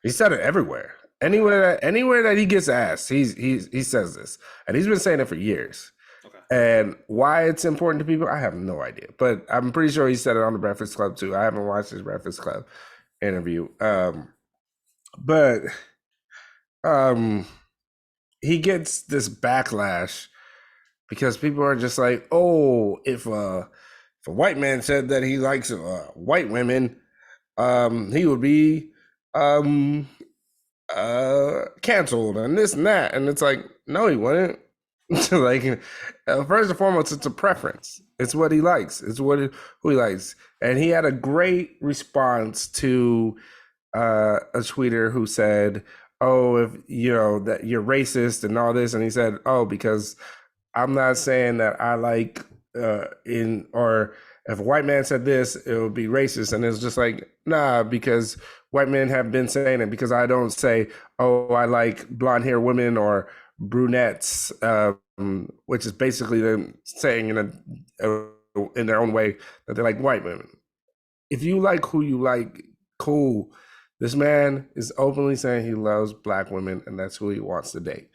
He said it everywhere. Anywhere that he gets asked, he says this, and he's been saying it for years. Okay. And why it's important to people, I have no idea. But I'm pretty sure he said it on the Breakfast Club too. I haven't watched his Breakfast Club interview, but he gets this backlash because people are just like, oh, if a white man said that he likes white women, he would be um canceled and this and that, and it's like, no, he wouldn't. Like, first and foremost, it's a preference. It's what he likes. It's who he likes. And he had a great response to a tweeter who said, "Oh, if you know that you're racist and all this," and he said, "Oh, because I'm not saying that I like or if a white man said this, it would be racist." And it's just like, nah, because white men have been saying it. Because I don't say, oh, I like blonde hair women or brunettes, which is basically them saying in their own way that they like white women. If you like who you like, cool. This man is openly saying he loves black women and that's who he wants to date.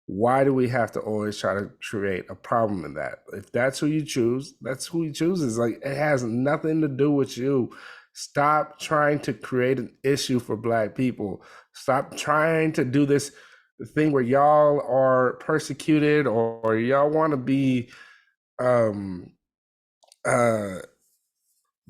Why do we have to always try to create a problem in that? If that's who you choose, that's who he chooses. Like, it has nothing to do with you. Stop trying to create an issue for black people. Stop trying to do this thing where y'all are persecuted or y'all want to be um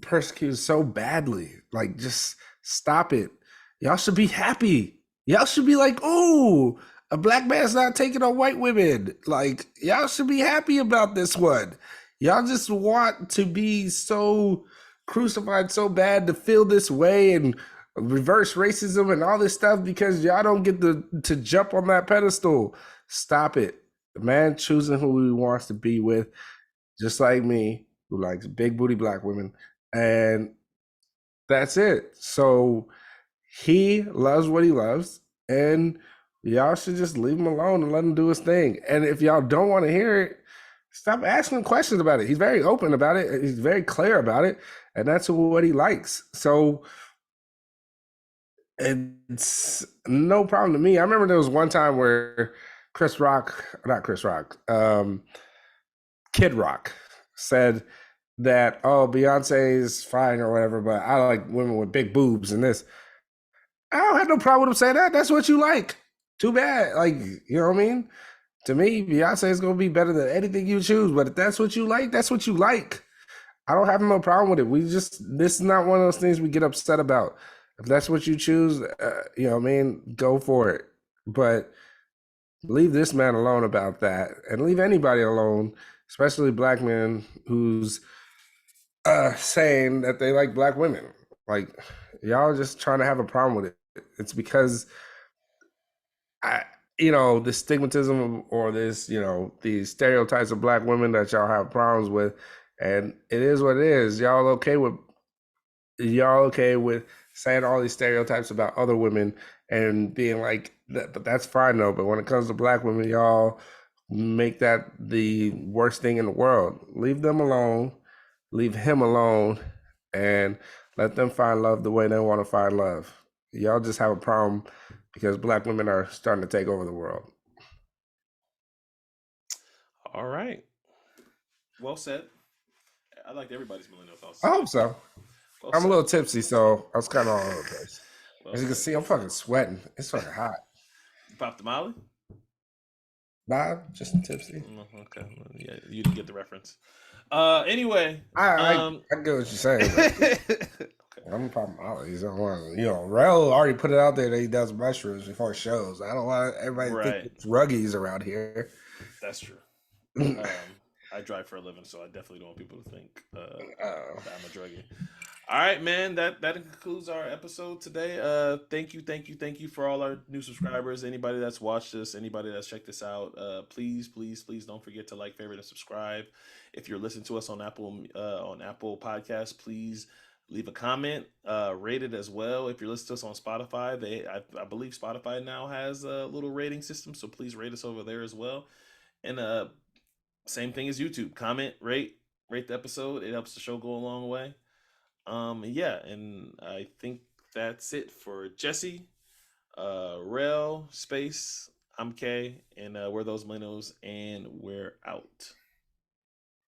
persecuted so badly. Like, just stop it. Y'all should be happy. Y'all should be like, oh, a black man's not taking on white women. Like, y'all should be happy about this one. Y'all just want to be so crucified so bad to feel this way and reverse racism and all this stuff because y'all don't get to jump on that pedestal. Stop it. The man choosing who he wants to be with, just like me, who likes big booty black women, and that's it. So he loves what he loves, and y'all should just leave him alone and let him do his thing. And if y'all don't want to hear it, stop asking questions about it. He's very open about it. He's very clear about it, and that's what he likes. So it's no problem to me. I remember there was one time where Kid Rock said that, oh, Beyonce is fine or whatever, but I like women with big boobs and this. I don't have no problem with him saying that. That's what you like. Too bad. Like, you know what I mean? To me, Beyonce is going to be better than anything you choose, but if that's what you like, that's what you like. I don't have no problem with it. This is not one of those things we get upset about. If that's what you choose, you know what I mean? Go for it. But leave this man alone about that, and leave anybody alone, especially black men who's saying that they like black women. Like, y'all just trying to have a problem with it. It's because the stigmatism or this, these stereotypes of black women that y'all have problems with, and it is what it is. Y'all okay with saying all these stereotypes about other women and being like that, but that's fine though. But when it comes to black women, y'all make that the worst thing in the world. Leave them alone, leave him alone, and let them find love the way they want to find love. Y'all just have a problem because black women are starting to take over the world. All right. Well said. I liked everybody's millennial thoughts. I hope so. Well I'm said. a little tipsy, so I was kind of all over the place. Well As you can said. see, I'm fucking sweating. It's fucking hot. You popped the molly? Nah, just tipsy. Okay. Yeah, you didn't get the reference. Anyway. I get what you're saying. I'm popping mollies. I don't want Rell already put it out there that he does mushrooms before shows. I don't want everybody to think it's ruggies around here. That's true. I drive for a living, so I definitely don't want people to think that I'm a druggie. All right, man. That concludes our episode today. Thank you for all our new subscribers. Anybody that's watched this, anybody that's checked this out, please don't forget to like, favorite, and subscribe. If you're listening to us on Apple Podcasts, please leave a comment, rate it as well. If you're listening to us on Spotify, I believe Spotify now has a little rating system, so please rate us over there as well. And same thing as YouTube. Comment, rate the episode. It helps the show go a long way. And I think that's it for Jesse, Rell, Space, I'm K, and we're those Millennials, and we're out.